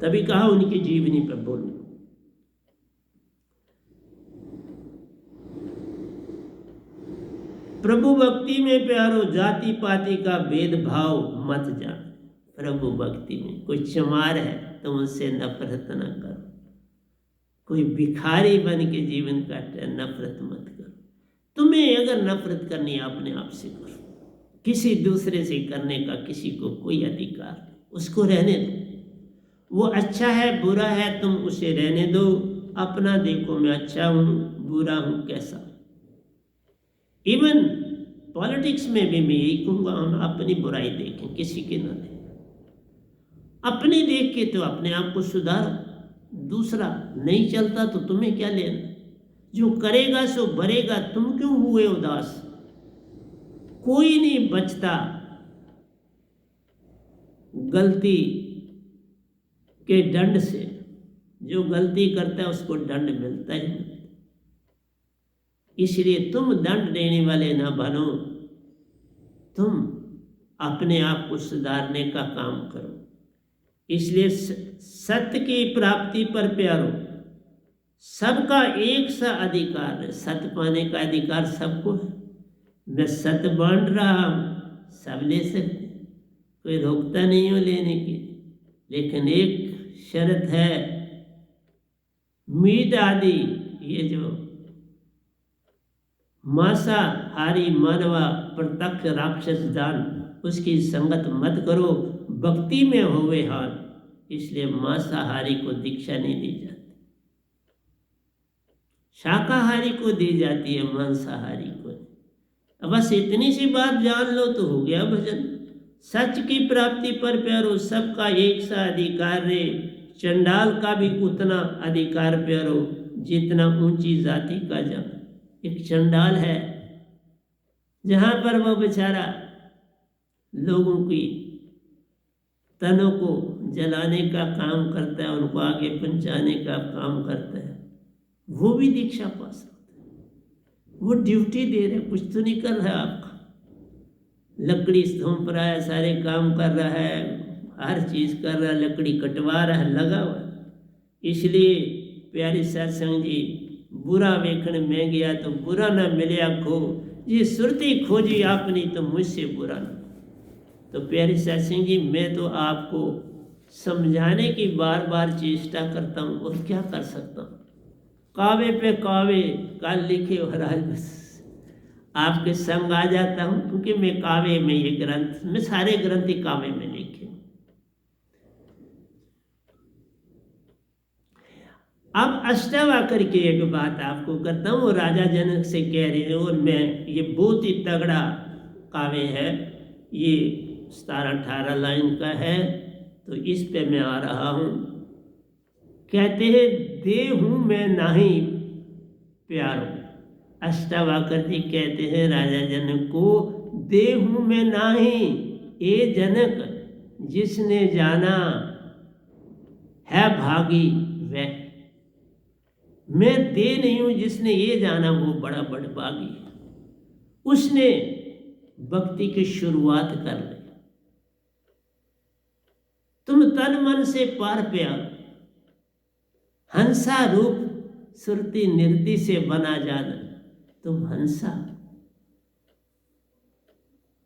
तभी कहा उनकी जीवनी पर बोलो। प्रभु भक्ति में प्यारो, जाति पाति का भेदभाव मत जान। प्रभु भक्ति में कोई चमार है तो उनसे नफरत न करो। कोई भिखारी बन के जीवन काटे, नफरत मत करो। तुम्हें अगर नफरत करनी अपने आप से करो, किसी दूसरे से करने का किसी को कोई अधिकार नहीं। उसको रहने दो। वो अच्छा है बुरा है तुम उसे रहने दो। अपना देखो, मैं अच्छा हूँ बुरा हूँ कैसा। इवन पॉलिटिक्स में भी मैं यही कहूँगा, हम अपनी बुराई देखें, किसी की ना देखें। अपनी देख के तो अपने आप को सुधारो। दूसरा नहीं चलता तो तुम्हें क्या लेना। जो करेगा सो भरेगा, तुम क्यों हुए उदास। कोई नहीं बचता गलती के दंड से। जो गलती करता है उसको दंड मिलता ही नहीं। इसलिए तुम दंड देने वाले ना बनो, तुम अपने आप को सुधारने का काम करो। इसलिए सत्य की प्राप्ति पर प्यारो, सबका एक सा अधिकार है। सत्य पाने का अधिकार सबको है। मैं सत्य बांट रहा हूँ, सब ले सकते, कोई रोकता नहीं हो लेने की। लेकिन एक शर्त है, मीत आदि ये जो मांसाहारी मानवा प्रत्यक्ष राक्षस दान, उसकी संगत मत करो। भक्ति में होवे हाल, इसलिए मांसाहारी को दीक्षा नहीं दी जाती, शाकाहारी को दी जाती है, मांसाहारी को। अब बस इतनी सी बात जान लो तो हो गया भजन। सच की प्राप्ति पर प्यारो, सबका एक सा अधिकार रे। चंडाल का भी उतना अधिकार प्यारो, जितना ऊंची जाति का जन। एक चंडाल है जहां पर वो बेचारा लोगों की तनों को जलाने का काम करता है, उनको आगे पहुंचाने का काम करता है, वो भी दीक्षा पा सकता है। वो ड्यूटी दे रहे, कुछ तो नहीं कर रहा है आपका। लकड़ी थोप रहा है, सारे काम कर रहा है, हर चीज़ कर रहा है, लकड़ी कटवा रहा है, लगा हुआ है। इसलिए प्यारी सत्संग जी, बुरा वेखण में गया तो बुरा न मिलया खो, ये सुरती खोजी आपनी तो मुझसे बुरा न। तो प्यारी सत्संग जी, मैं तो आपको समझाने की बार बार चेष्टा करता हूँ, और क्या कर सकता हूँ। कावे पे कावे काल लिखे और आज बस आपके संग आ जाता हूँ, क्योंकि मैं कावे में ये ग्रंथ, मैं सारे ग्रंथ ही कावे में लिखे। अब अष्टावक्र की एक बात आपको करता हूँ। राजा जनक से कह रहे हैं, और मैं ये बहुत ही तगड़ा काव्य है, ये 17-18 लाइन का है। तो इस पे मैं आ रहा हूँ। कहते हैं दे हूँ मैं नाही प्यारो। अष्टावक्र जी कहते हैं राजा जनक को, दे हूँ मैं नाही ए जनक, जिसने जाना है भागी वह। मैं दे नहीं हूं, जिसने ये जाना वो बड़ा बड़भागी है। उसने भक्ति की शुरुआत कर ली। तुम तन मन से पार प्यार, हंसा रूप सुरती निर्ति से बना जाना, तुम हंसा।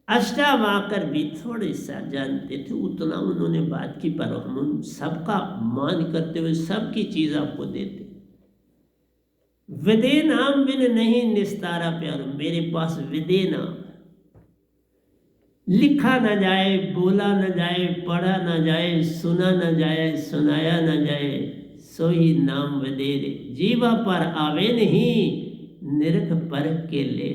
अष्टावक्र भी थोड़े सा जानते थे, उतना उन्होंने बात की, पर हम उन सबका मान करते हुए सबकी चीज आपको देते। विदे नाम बिन नहीं निस्तारा प्यारो, मेरे पास विदे नाम, लिखा न जाए, बोला न जाए, पढ़ा न जाए, सुना न जाए, सुनाया न जाए, सोई नाम वदेरे। जीवा पर आवे नहीं, निरख पर के ले।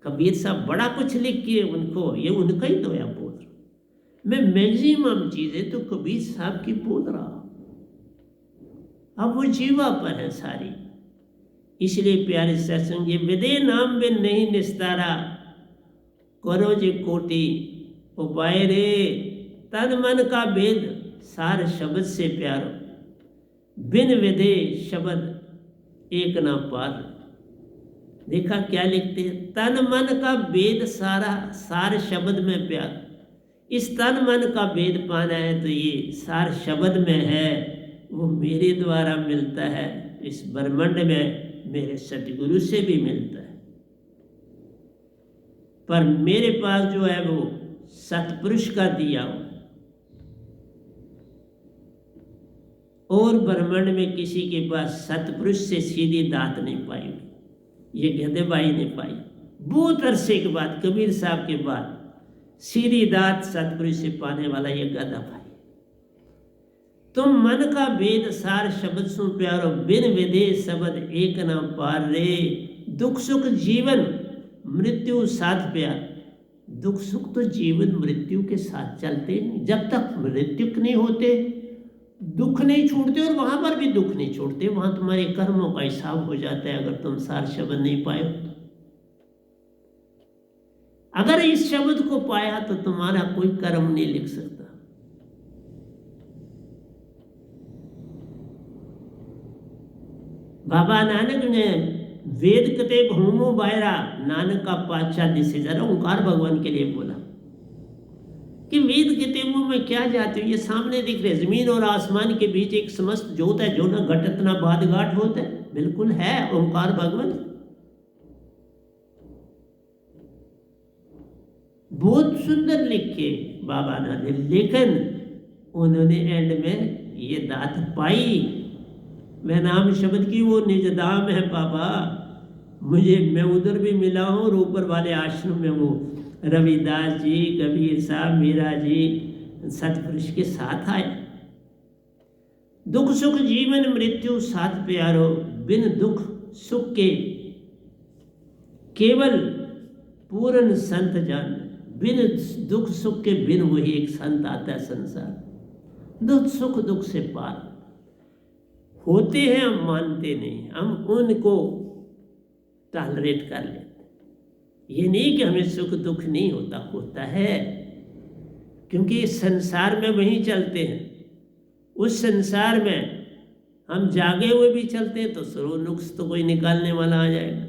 कबीर साहब बड़ा कुछ लिख के उनको, ये उनका ही तो है बोल रहा। मैं मैक्सिमम चीजें तो कबीर साहब की बोल रहा, अब वो जीवा पर है सारी। इसलिए प्यारे सत्संग जी, विदे नाम बिन नहीं निस्तारा, करो जी कोटि उपाय रे, तन मन का भेद सार शब्द से प्यारो, बिन विदे शब्द एक ना पार। देखा क्या लिखते हैं, तन मन का भेद सारा सार शब्द में प्यार। इस तन मन का भेद पाना है तो ये सार शब्द में है, वो मेरे द्वारा मिलता है, इस ब्रह्मांड में मेरे सतगुरु से भी मिलता है। पर मेरे पास जो है वो सतपुरुष का दिया हुआ, और ब्रह्मांड में किसी के पास सतपुरुष से सीधी दात नहीं पाई, ये गधे भाई ने पाई। बहुत अरसे के बाद, कबीर साहब के बाद, सीधी दात सतपुरुष से पाने वाला ये गधा भाई। तुम मन का भेद सार शब्द सु प्यारो, बिन विदे शब्द एक ना पार रे। दुख सुख जीवन मृत्यु साथ प्यार। दुख सुख तो जीवन मृत्यु के साथ चलते हैं, जब तक मृत्यु नहीं होते दुख नहीं छूटते, और वहां पर भी दुख नहीं छूटते, वहां तुम्हारे कर्मों का हिसाब हो जाता है। अगर तुम सार शब्द नहीं पाए, अगर इस शब्द को पाया तो तुम्हारा कोई कर्म नहीं लिख सकता। बाबा नानक ने वेद कते भूमो बायरा, नानक का पातशाह दिसे, जरा ओंकार भगवान के लिए बोला कि वेद के तेमों में क्या जाते हो, ये सामने दिख रहे, जमीन और आसमान के बीच एक समस्त जोत है, जो ना घटत ना बाद घाट होता है, बिल्कुल है ओंकार भगवान। बहुत सुंदर लिखे बाबा ने, लेकिन उन्होंने एंड में ये दात पाई। मैं नाम शब्द की वो निज दाम है बाबा, मुझे मैं उधर भी मिला हूँ, और ऊपर वाले आश्रम में वो रविदास जी, कबीर साहब, मीरा जी सतपुरुष के साथ आए। दुख सुख जीवन मृत्यु साथ प्यारो, बिन दुख सुख के केवल पूर्ण संत जान। बिन दुख सुख के बिन वही एक संत आता है संसार। दुख सुख दुख से पार होते हैं, हम मानते नहीं, हम उनको टॉलरेट कर लेते। ये नहीं कि हमें सुख दुख नहीं होता, होता है, क्योंकि इस संसार में वहीं चलते हैं। उस संसार में हम जागे हुए भी चलते हैं तो सुरो नुक्स तो कोई निकालने वाला आ जाएगा,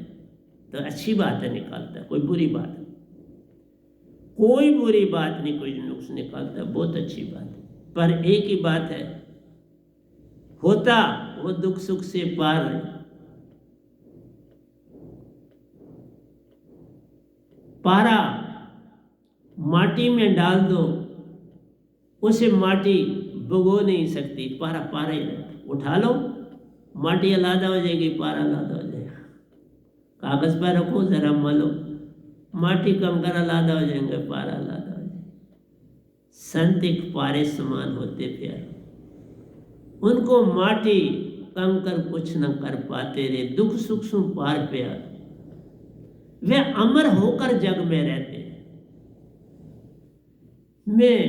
तो अच्छी बात है निकालता है, कोई बुरी बात है, कोई बुरी बात नहीं, कोई नुक्स निकालता है, बहुत अच्छी बात है। पर एक ही बात है, होता वो दुख सुख से पार है। पारा माटी में डाल दो, उसे माटी भुगो नहीं सकती, पारा पारा ही रहता। उठा लो, माटी अलग हो जाएगी, पारा अलग हो जाएगा। कागज पर रखो, जरा मलो, माटी कम कर अलग हो जाएंगे, पारा अलग हो जाएगा। संत एक पारे समान होते प्यार, उनको माटी कंकर कुछ न कर पाते रे। दुख सुख सु पार प्यार, वे अमर होकर जग में रहते हैं। मैं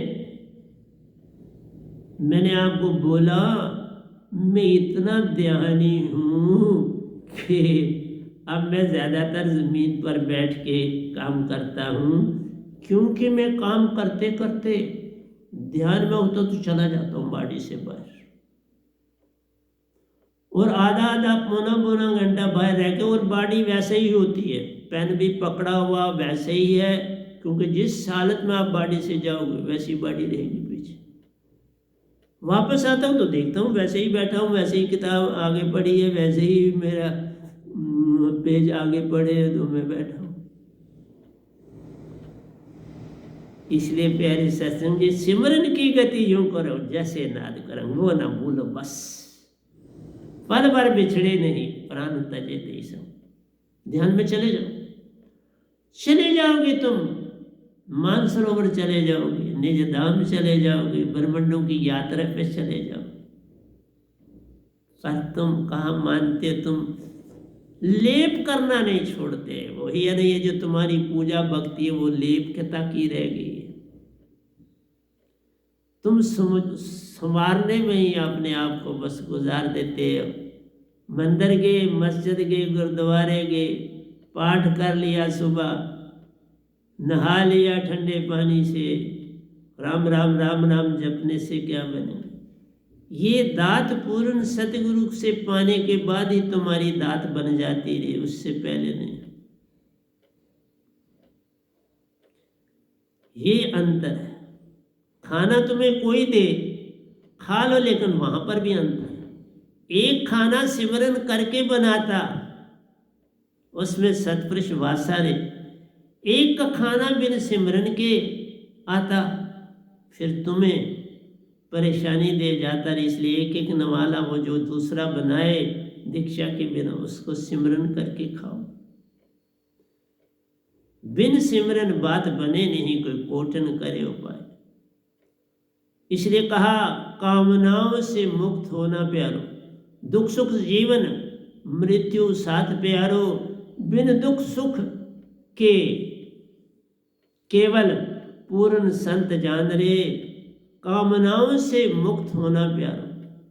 मैंने आपको बोला मैं इतना ध्यानी हूँ कि अब मैं ज़्यादातर ज़मीन पर बैठ के काम करता हूँ, क्योंकि मैं काम करते करते ध्यान में होता तो चला जाता हूँ बॉडी से बाहर, और आधा आधा पौना पौना घंटा बाहर रह के, और बॉडी वैसे ही होती है, पेन भी पकड़ा हुआ वैसे ही है, क्योंकि जिस हालत में आप बॉडी से जाओगे वैसी बॉडी रहेगी पीछे। वापस आता हूँ तो देखता हूँ वैसे ही बैठा हूँ, वैसे ही किताब आगे पढ़ी है, वैसे ही मेरा पेज आगे पढ़े है तो मैं बैठा हूँ। इसलिए प्यारे सत्संग जी, सिमरन की गति यूं करो जैसे नाद करो, वो ना भूलो बस, पल भर बिछड़े नहीं प्राण तजे देशम। ध्यान में चले जाओ, चले जाओगे तुम, मानसरोवर चले जाओगे, निज धाम चले जाओगे, ब्रह्मांडों की यात्रा पे चले जाओ। पर तुम कहाँ मानते, तुम लेप करना नहीं छोड़ते। वही है ना, ये जो तुम्हारी पूजा भक्ति है वो लेप के तक ही रह गई है। तुम संवारने में ही अपने आप को बस गुजार देते हो। मंदिर गए, मस्जिद गए, गुरुद्वारे गए, पाठ कर लिया, सुबह नहा लिया ठंडे पानी से, राम राम राम राम जपने से क्या बने? ये दात पूर्ण सतगुरु से पाने के बाद ही तुम्हारी दात बन जाती रही, उससे पहले नहीं। ये अंतर है। खाना तुम्हें कोई दे खा लो, लेकिन वहां पर भी अंतर है। एक खाना सिमरन करके बनाता, उसमें सतपुरुष वासा रे। एक का खाना बिन सिमरन के आता, फिर तुम्हें परेशानी दे जाता है। इसलिए एक एक नवाला वो जो दूसरा बनाए दीक्षा के बिना, उसको सिमरन करके खाओ। बिन सिमरन बात बने नहीं, कोई कोटन करे उपाय। इसलिए कहा कामनाओं से मुक्त होना प्यारो, दुख सुख जीवन मृत्यु साथ प्यारो। बिन दुख सुख के केवल पूर्ण संत जान रे, कामनाओं से मुक्त होना प्यारो।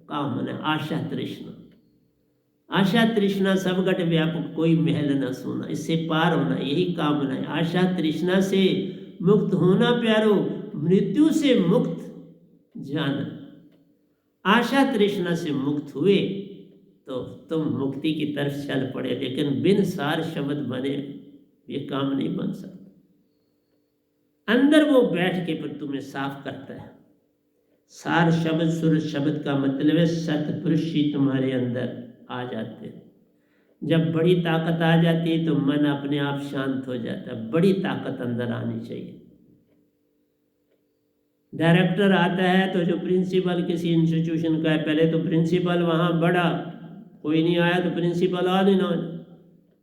कामना आशा तृष्णा, आशा तृष्णा सब घट व्यापक, कोई महल न सोना, इससे पार होना, यही कामना है। आशा तृष्णा से मुक्त होना प्यारो, मृत्यु से मुक्त जाना। आशा तृष्णा से मुक्त हुए तो तुम मुक्ति की तरफ चल पड़े, लेकिन बिन सार शब्द बने ये काम नहीं बन सकता। अंदर वो बैठ के फिर तुम्हें साफ करता है। सार शब्द, सुर शब्द का मतलब है सतपुरुष ही तुम्हारे अंदर आ जाते हैं। जब बड़ी ताकत आ जाती है तो मन अपने आप शांत हो जाता है। बड़ी ताकत अंदर आनी चाहिए। डायरेक्टर आता है तो जो प्रिंसिपल किसी इंस्टीट्यूशन का है, पहले तो प्रिंसिपल वहाँ बड़ा, कोई नहीं आया तो प्रिंसिपल आ देना,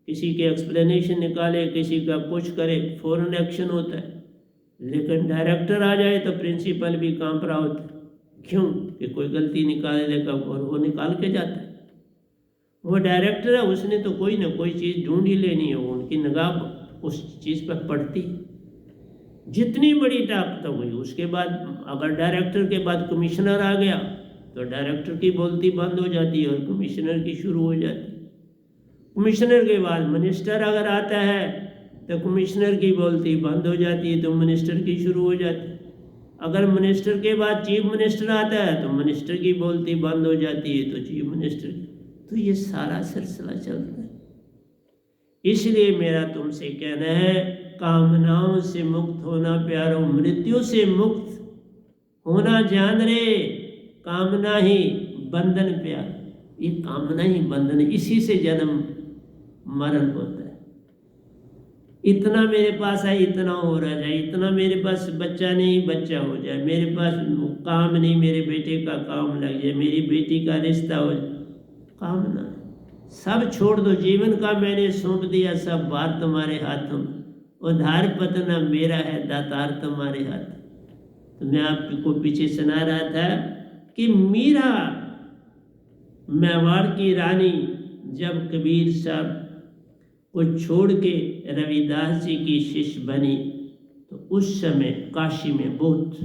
किसी के एक्सप्लेनेशन निकाले, किसी का कुछ करे, फौरन एक्शन होता है। लेकिन डायरेक्टर आ जाए तो प्रिंसिपल भी कांप रहा होता है। क्यों? कि कोई गलती निकाल देगा और वो निकाल के जाता है। वो डायरेक्टर है, उसने तो कोई ना कोई चीज़ ढूंढ ही लेनी है, उनकी निगाह उस चीज़ पर पड़ती। जितनी बड़ी ताकत हुई, उसके बाद अगर डायरेक्टर के बाद कमिश्नर आ गया तो डायरेक्टर की बोलती बंद हो जाती है और कमिश्नर की शुरू हो जाती है। कमिश्नर के बाद मिनिस्टर अगर आता है तो कमिश्नर की बोलती बंद हो जाती है, तो मिनिस्टर की शुरू हो जाती है। अगर मिनिस्टर के बाद चीफ मिनिस्टर आता है तो मिनिस्टर की बोलती बंद हो जाती है, तो चीफ मिनिस्टर की। तो ये सारा सिलसिला चलता है। इसलिए मेरा तुमसे कहना है, कामनाओं से मुक्त होना प्यारो, मृत्यु से मुक्त होना जान रे। कामना ही बंधन प्यार, ये कामना ही बंधन, इसी से जन्म मरण होता है। इतना मेरे पास है, इतना हो रहा जाए, इतना मेरे पास बच्चा नहीं, बच्चा हो जाए, मेरे पास काम नहीं, मेरे बेटे का काम लग जाए, मेरी बेटी का रिश्ता हो जाए। कामना सब छोड़ दो, जीवन का मैंने सौंप दिया, सब बार तुम्हारे हाथों में। उधार पतना मेरा है, दातार तुम्हारे हाथ। तो मैं आपको पीछे सुना रहा था कि मीरा मेवाड़ की रानी जब कबीर साहब को छोड़ के रविदास जी की शिष्य बनी तो उस समय काशी में बहुत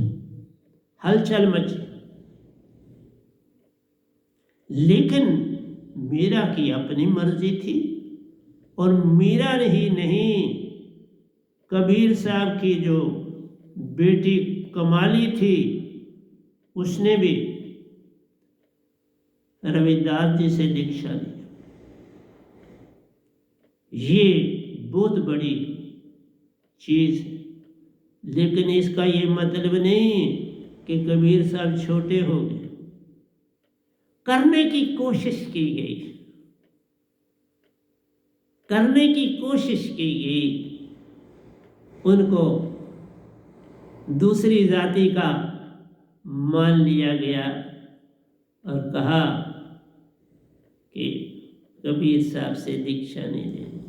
हलचल मची। लेकिन मेरा की अपनी मर्जी थी, और मेरा ही नहीं, कबीर साहब की जो बेटी कमाली थी उसने भी रविदास जी से दीक्षा ली। ये बहुत बड़ी चीज है, लेकिन इसका ये मतलब नहीं कि कबीर साहब छोटे हो गए। करने की कोशिश की गई, करने की कोशिश की गई। उनको दूसरी जाति का मान लिया गया और कहा कि कबीर साहब से दीक्षा नहीं लेनी।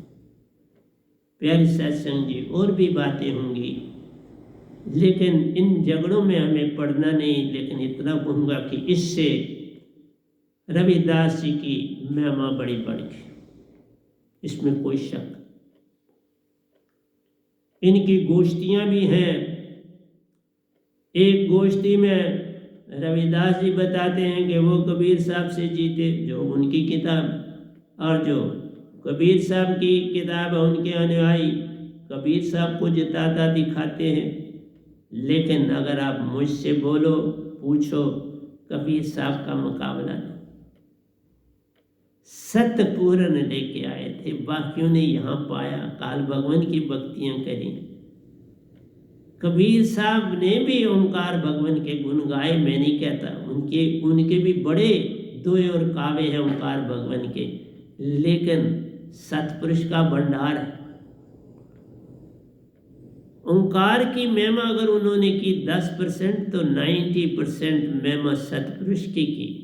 प्यारे सत्संग जी, और भी बातें होंगी, लेकिन इन झगड़ों में हमें पढ़ना नहीं। लेकिन इतना कहूँगा कि इससे रविदास जी की महिमा बड़ी बढ़ गई, इसमें कोई शक। इनकी गोष्ठियाँ भी हैं। एक गोष्ठी में रविदास जी बताते हैं कि वो कबीर साहब से जीते, जो उनकी किताब, और जो कबीर साहब की किताब है उनके अनुयायी कबीर साहब को जिताता दिखाते हैं। लेकिन अगर आप मुझसे बोलो, पूछो, कबीर साहब का मुकाबला नहीं। सत्य पूर्ण लेके आए थे, बाकियों ने यहाँ पाया, काल भगवान की भक्तियां करी। कबीर साहब ने भी ओंकार भगवान के गुण गाए, मैं नहीं कहता, उनके भी बड़े दोहे और काव्य हैं ओंकार भगवान के, लेकिन सतपुरुष का भंडार है। ओंकार की महिमा अगर उन्होंने की 10% तो 90% महिमा सतपुरुष की।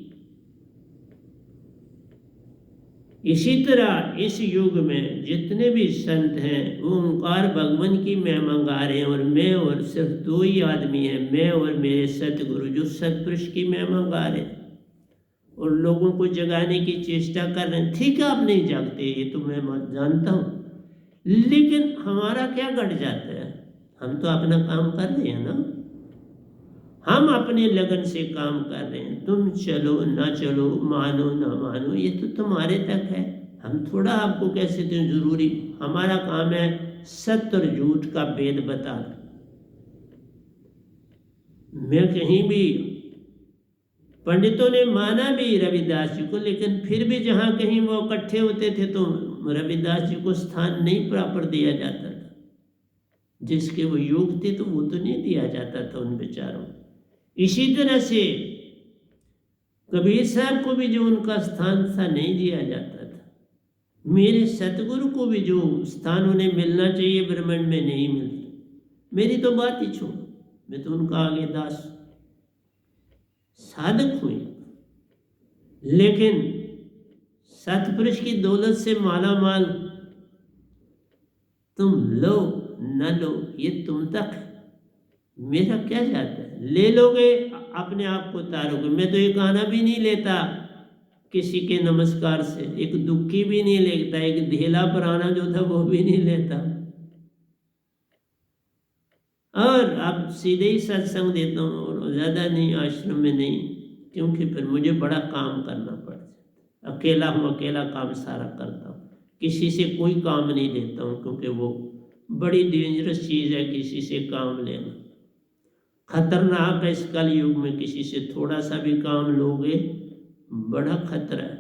इसी तरह इस युग में जितने भी संत हैं वो ओंकार भगवान की महिमा गा रहे हैं, और मैं और सिर्फ दो ही आदमी हैं, मैं और मेरे सतगुरु, जो सतपुरुष की महिमा गा रहे हैं और लोगों को जगाने की चेष्टा कर रहे हैं। ठीक है, आप नहीं जागते, ये तो मैं जानता हूँ, लेकिन हमारा क्या घट जाता है? हम तो अपना काम कर रहे हैं ना, हम अपने लगन से काम कर रहे हैं। तुम चलो ना चलो, मानो ना मानो, ये तो तुम्हारे तक है। हम थोड़ा आपको कैसे दें, जरूरी हमारा काम है सत्य और झूठ का भेद बताना। मैं कहीं भी, पंडितों ने माना भी रविदास जी को, लेकिन फिर भी जहाँ कहीं वो इकट्ठे होते थे तो रविदास जी को स्थान नहीं प्राप्त दिया जाता था। जिसके वो योग थे तो वो तो नहीं दिया जाता था उन बेचारों। इसी तरह से कबीर साहब को भी जो उनका स्थान था नहीं दिया जाता था। मेरे सतगुरु को भी जो स्थान उन्हें मिलना चाहिए ब्रह्मांड में नहीं मिलता। मेरी तो बात ही छोड़ो, मैं तो उनका आगे दास साधक हुए, लेकिन सतपुरुष की दौलत से माला माल तुम लो न लो ये तुम तक है, मेरा क्या जाता है। ले लोगे अपने आप को तारोगे। मैं तो एक आना भी नहीं लेता किसी के नमस्कार से, एक दुखी भी नहीं लेता, एक धेला पुराना जो था वो भी नहीं लेता, और अब सीधे ही सत्संग देता हूँ, और ज़्यादा नहीं, आश्रम में नहीं, क्योंकि फिर मुझे बड़ा काम करना पड़ जाता। अकेला हूँ, अकेला काम सारा करता हूँ, किसी से कोई काम नहीं लेता हूँ, क्योंकि वो बड़ी डेंजरस चीज़ है किसी से काम लेना। खतरनाक है इस कल युग में, किसी से थोड़ा सा भी काम लोगे बड़ा खतरा है।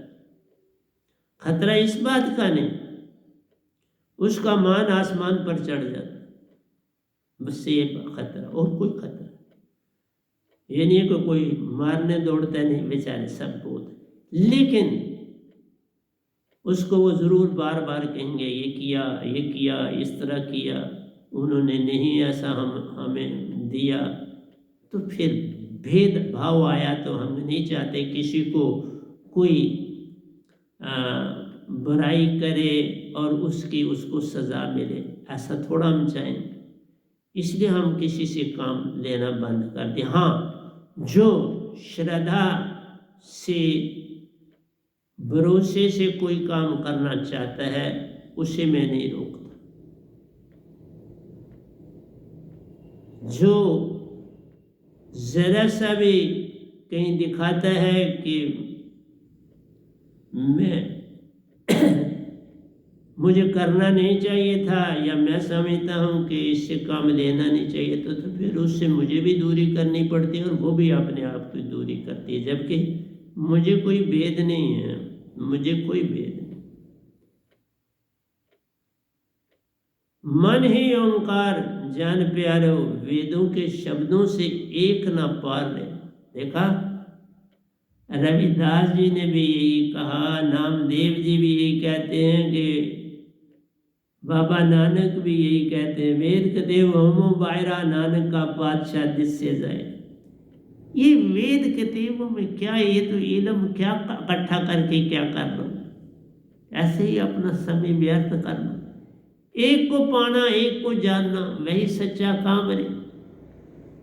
खतरा इस बात का नहीं, उसका मान आसमान पर चढ़ जाता, बस ये खतरा, और कोई खतरा ये नहीं है कि कोई मारने दौड़ता नहीं, बेचारे सब बहुत, लेकिन उसको वो जरूर बार बार कहेंगे ये किया, इस तरह किया, उन्होंने नहीं ऐसा हमें दिया। तो फिर भेदभाव आया, तो हम नहीं चाहते किसी को कोई बुराई करे और उसको सज़ा मिले, ऐसा थोड़ा हम चाहेंगे। इसलिए हम किसी से काम लेना बंद कर दें। हाँ, जो श्रद्धा से भरोसे से कोई काम करना चाहता है उसे मैं नहीं रोकता। जो जरा सा भी कहीं दिखाता है कि मैं मुझे करना नहीं चाहिए था, या मैं समझता हूँ कि इससे काम लेना नहीं चाहिए तो फिर उससे मुझे भी दूरी करनी पड़ती है और वो भी अपने आप की दूरी करती है, जबकि मुझे कोई भेद नहीं है, मुझे कोई भेद नहीं। मन ही ओंकार जान प्यारो, वेदों के शब्दों से एक ना पार ले। देखा, रविदास जी ने भी यही कहा, नामदेव जी भी यही कहते हैं, कि बाबा नानक भी यही कहते हैं, वेद के देव होमो बायरा नानक का पातशाह दिससे जाए। ये वेद के देवों में क्या, ये तो इल्म क्या इकट्ठा करके क्या कर लो, ऐसे ही अपना समय व्यर्थ करना। एक को पाना, एक को जानना, वही सच्चा काम है।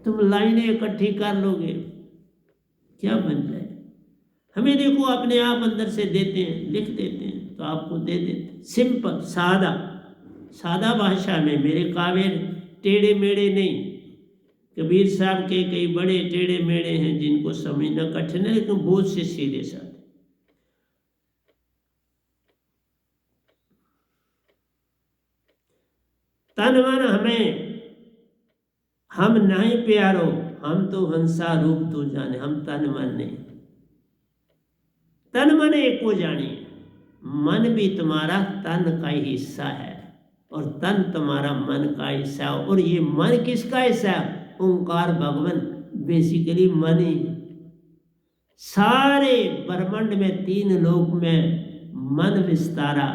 तुम लाइनें इकट्ठी कर लोगे, क्या बन जाए। हमें देखो अपने आप अंदर से देते हैं, लिख देते हैं तो आपको दे देते हैं। सिंपल, सादा सादा भाषा में, मेरे काव्य टेढ़े मेढ़े नहीं। कबीर साहब के कई बड़े टेढ़े मेढ़े हैं जिनको समझना कठिन है, लेकिन बहुत से सीधे साधे। तन मन हमें, हम नहीं प्यारो, हम तो हंसा रूप तू जाने, हम तन मन नहीं। तन मन एक को जानिए, मन भी तुम्हारा तन का ही हिस्सा है और तन तुम्हारा मन का हिस्सा है। और ये मन किसका हिस्सा है? ओंकार भगवान, बेसिकली मन ही। सारे ब्रह्मांड में, 3 लोक में मन विस्तारा,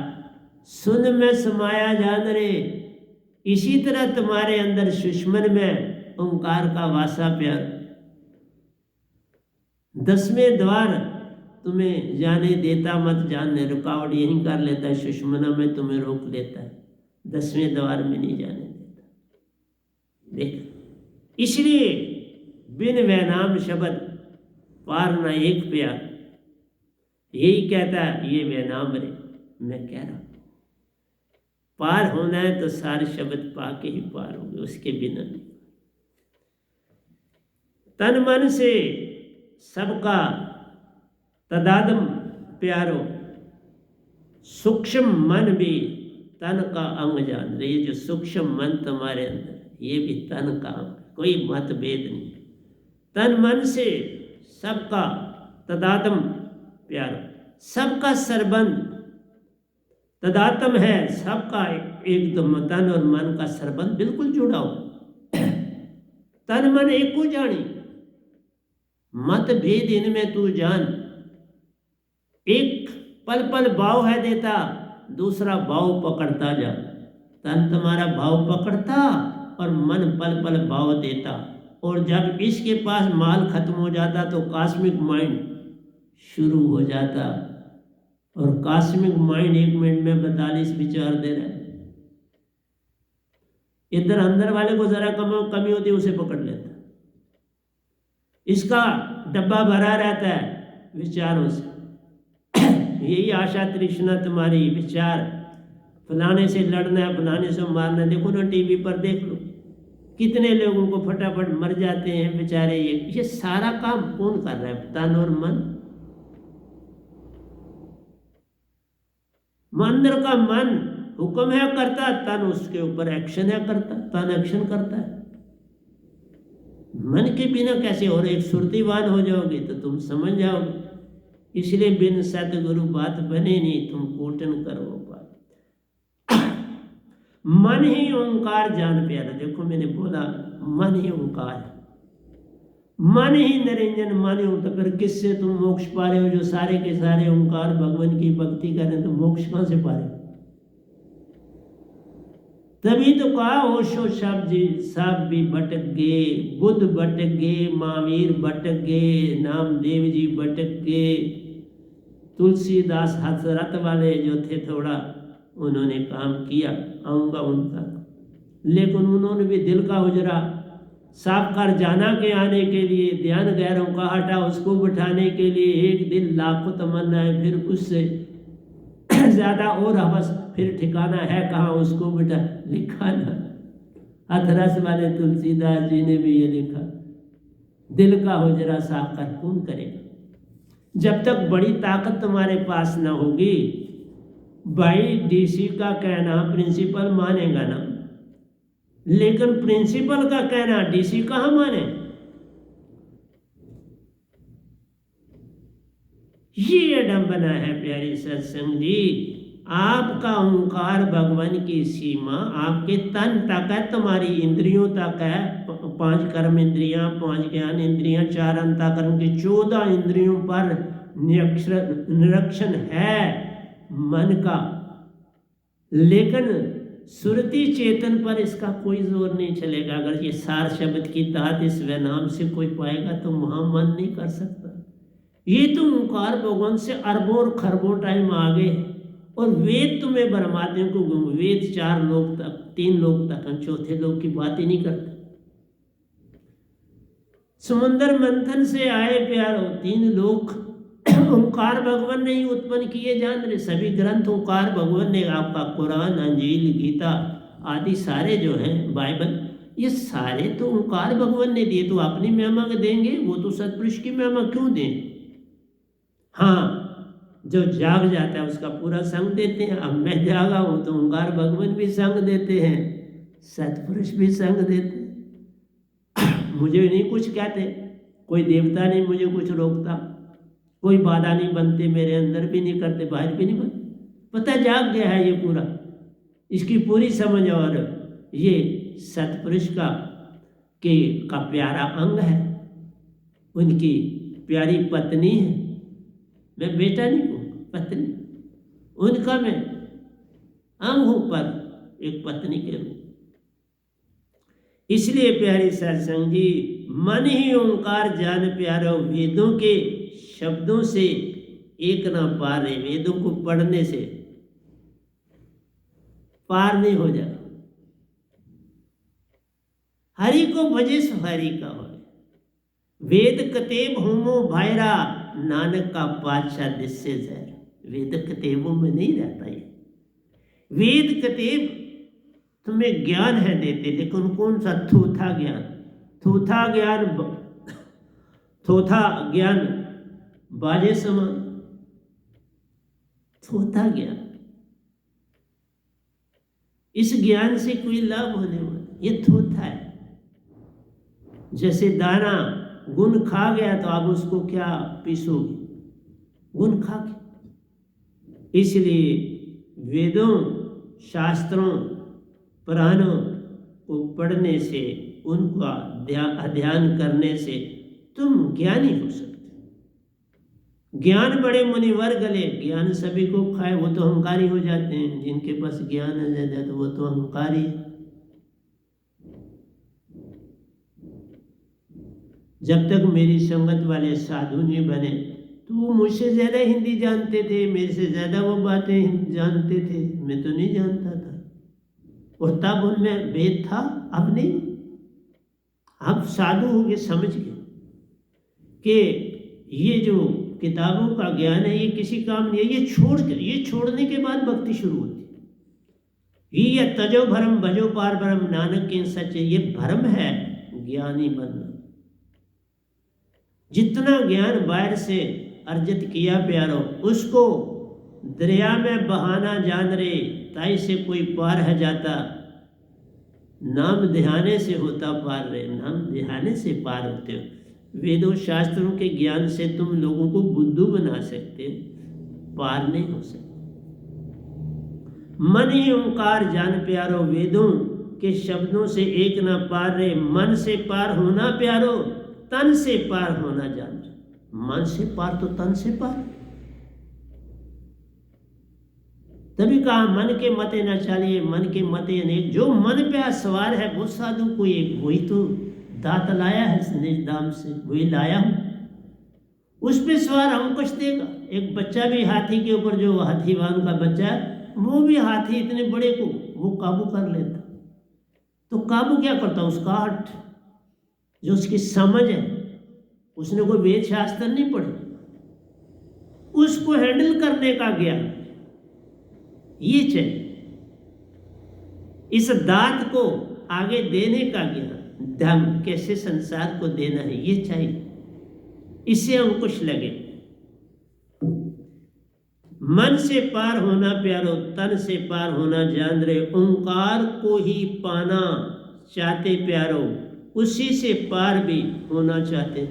सुन में समाया जान रे। इसी तरह तुम्हारे अंदर सुषमन में ओंकार का वासा प्यार। 10वें द्वार तुम्हें जाने देता मत जानने, रुकावट यही कर लेता है, सुषमना में तुम्हें रोक लेता है, 10वें द्वार में नहीं जाने देता। देख, इसलिए बिन वैनाम शब्द पार न एक प्यार, यही कहता है ये वैनाम रे। मैं कह रहा हूं पार होना है तो सारे शब्द पाके ही पार होंगे, उसके बिना नहीं। तन मन से सबका तदादम प्यारो, सूक्ष्म मन भी तन का अंग जान रहे। ये जो सूक्ष्म मन तुम्हारे अंदर, ये भी तन का अंग, कोई मतभेद नहीं। तन मन से सबका तदात्म प्यारो, सबका सरबंध तदात्म है, सबका एकदम तन और मन का सरबंध बिल्कुल जुड़ा हो। तन मन एक को जानी, मतभेद इनमें तू जान। एक पल पल भाव है देता, दूसरा भाव पकड़ता जा। तन तुम्हारा भाव पकड़ता और मन पल पल भाव देता। और जब इसके पास माल खत्म हो जाता तो कॉस्मिक माइंड शुरू हो जाता। और कॉस्मिक माइंड 1 मिनट में 42 विचार दे रहा है। इधर अंदर वाले को जरा कमी होती है, उसे पकड़ लेता। इसका डब्बा भरा रहता है विचारों से। यही आशा तृष्णा तुम्हारी, विचार फलाने से लड़ना है, फलाने से मारना है। देखो ना टीवी पर, देख लो कितने लोगों को फटाफट मर जाते हैं बेचारे। ये सारा काम कौन कर रहा है? तन और मन। अंदर का मन हुक्म है करता, तन उसके ऊपर एक्शन है करता, तन एक्शन करता है। मन के बिना कैसे? और एक सुरतीवान हो जाओगे तो तुम समझ जाओगे। इसलिए बिन सतगुरु बात बने नहीं, तुम कोटन करो बात। मन ही ओंकार जान प्यारा। देखो मैंने बोला मन ही ओंकार, मन ही निरंजन, मन हो तो फिर किससे तुम मोक्ष पा रहे हो? जो सारे के सारे ओंकार भगवान की भक्ति करें तो मोक्ष कहां से पा रहे हो? तभी तो कहा ओशो साहब भी भटक गए, बुद्ध भटक गए, महावीर भटक गए, नामदेव जी भटक गए, तुलसीदास हसरत वाले जो थे थोड़ा उन्होंने काम किया, आऊंगा उनका, लेकिन उन्होंने भी दिल का उजरा साफ कर जाना के आने के लिए, ध्यान गैरों का हटा उसको बिठाने के लिए एक दिन लाखों तमन्ना है, फिर उससे ज्यादा और हवस, फिर ठिकाना है कहाँ उसको बिठा। लिखा ना हथरस वाले तुलसीदास जी ने भी ये लिखा, दिल का हुजरा साफ कर कौन करेगा? जब तक बड़ी ताकत तुम्हारे पास ना होगी, भाई डीसी का कहना प्रिंसिपल मानेगा ना, लेकिन प्रिंसिपल का कहना डीसी कहाँ माने। ये अडंबना है प्यारी सत्संग जी। आपका ओंकार भगवान की सीमा आपके तन तक है, तुम्हारी इंद्रियों तक है। 5 कर्म इंद्रियां, 5 ज्ञान इंद्रियां, 4 अंतःकरण की 14 इंद्रियों पर निरीक्षण है मन का, लेकिन सुरति चेतन पर इसका कोई जोर नहीं चलेगा। अगर ये सार शब्द की दात इस नाम से कोई पाएगा तो वहां मन नहीं कर सकता। ये तो ओंकार भगवान से अरबों और खरबों टाइम आगे है, और वेद तुम्हें बरमाते को, वेद 4 लोग तक, 3 लोग तक, हम चौथे लोग की बात ही नहीं करते। समुद्र मंथन से आए प्यारो 3 लोग ओंकार भगवान ने ही उत्पन्न किए जान रहे। सभी ग्रंथ ओंकार भगवान ने, आपका कुरान, अंजील, गीता आदि सारे जो हैं, बाइबल, ये सारे तो ओंकार भगवान ने दिए। तो अपनी महिमा देंगे, वो तो सतपुरुष की महिमा क्यों दें। हाँ, जो जाग जाता है उसका पूरा संग देते हैं। अब मैं जागा हूं तो ओंकार भगवान भी संग देते हैं, सतपुरुष भी संग देते हैं। मुझे नहीं कुछ कहते, कोई देवता नहीं मुझे कुछ रोकता, कोई बाधा नहीं बनते मेरे अंदर भी नहीं करते, बाहर भी नहीं बनते। पता जाग गया है ये पूरा, इसकी पूरी समझ। और ये सतपुरुष का प्यारा अंग है, उनकी प्यारी पत्नी है। मैं बेटा नहीं हूँ, पत्नी, उनका मैं अंग हूं, पर एक पत्नी के रूप। इसलिए प्यारी सत्संग जी, मन ही ओंकार जान प्यारो, वेदों के शब्दों से एक ना पार है। वेदों को पढ़ने से पार नहीं हो जाता। हरि को भजे सो हरि का हो, वेद कतेब होमो भायरा, नानक का पातशाह दिससे जहर। वेद कतेबों में नहीं रहता ये। वेद कतेब तुम्हें ज्ञान है देते, लेकिन कौन सा थोथा ज्ञान। थोथा ज्ञान बाजे समान, थोथा ज्ञान, इस ज्ञान से कोई लाभ होने वाला, ये थोथा है। जैसे दाना गुण खा गया तो आप उसको क्या पीसोगे, गुण खा के। इसलिए वेदों, शास्त्रों, पुराणों को पढ़ने से, उनका अध्ययन करने से तुम ज्ञानी हो सकते। ज्ञान बड़े मुनिवर गले, ज्ञान सभी को खाए, वो तो अहंकारी हो जाते हैं। जिनके पास ज्ञान आ जाता है तो वो तो अहंकारी है। जब तक मेरी संगत वाले साधु नहीं बने तो वो मुझसे ज़्यादा हिंदी जानते थे, मेरे से ज़्यादा वो बातें जानते थे, मैं तो नहीं जानता था। और तब उनमें भेद था, अब नहीं। अब साधु हो गए, समझ गए कि ये जो किताबों का ज्ञान है ये किसी काम नहीं है। ये छोड़ने के बाद भक्ति शुरू होती। ये तजो भरम भजो पार ब्रह्म, नानक के सच्चे, ये भरम है ज्ञानी बनना। जितना ज्ञान बाहर से अर्जित किया प्यारो, उसको दरिया में बहाना जान रे, ताई से कोई पार है जाता। नाम ध्याने से होता पार रे, नाम ध्याने से पार होते हो। वेदों शास्त्रों के ज्ञान से तुम लोगों को बुद्धू बना सकते, पार नहीं हो सकते। मन ही ओंकार जान प्यारो, वेदों के शब्दों से एक ना पार रे। मन से पार होना प्यारो, तन से पार होना जान। मन से पार तो तन से पार। तभी कहा मन के मते न चलिए, मन के मते अनेक। जो मन पे सवार है वो साधु को एक, वही तो दात लाया है निज दाम से, वही लाया हूं, उस पे सवार अंकुश देगा। एक बच्चा भी हाथी के ऊपर, जो हाथीवान का बच्चा है, वो भी हाथी इतने बड़े को वो काबू कर लेता। तो काबू क्या करता, उसका हट, जो उसकी समझ है, उसने कोई वेद शास्त्र नहीं पढ़े, उसको हैंडल करने का ज्ञान ये चाहिए। इस दात को आगे देने का ज्ञान, धर्म कैसे संसार को देना है, ये चाहिए। इससे अंकुश लगे। मन से पार होना प्यारो, तन से पार होना जान रे। ओंकार को ही पाना चाहते प्यारो, उसी से पार भी होना चाहते।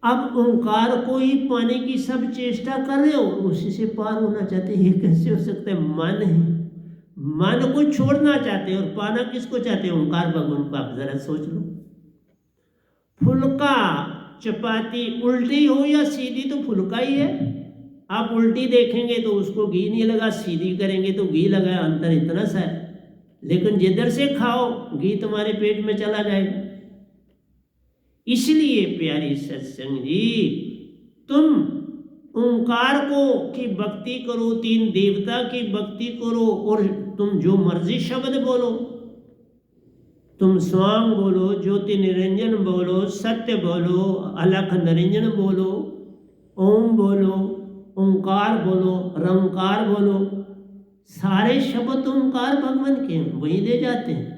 अब ओंकार को ही पाने की सब चेष्टा कर रहे हो, उसी से पार होना चाहते। ये कैसे हो सकता है? मन है, मन को छोड़ना चाहते और पाना किसको चाहते? ओंकार भगवान को। आप जरा सोच लो, फुल्का चपाती उल्टी हो या सीधी तो फुल्का ही है। आप उल्टी देखेंगे तो उसको घी नहीं लगा, सीधी करेंगे तो घी लगा, अंतर इतना सा है। लेकिन जिधर से खाओ घी तुम्हारे पेट में चला जाएगा। इसलिए प्यारी सत्संग जी, तुम ओंकार को की भक्ति करो, तीन देवता की भक्ति करो, और तुम जो मर्जी शब्द बोलो, तुम स्वांग बोलो, ज्योति निरंजन बोलो, सत्य बोलो, अलख निरंजन बोलो, ओम बोलो, ओंकार बोलो, रंकार बोलो, सारे शब्द ओंकार भगवान के हैं, वही ले जाते हैं।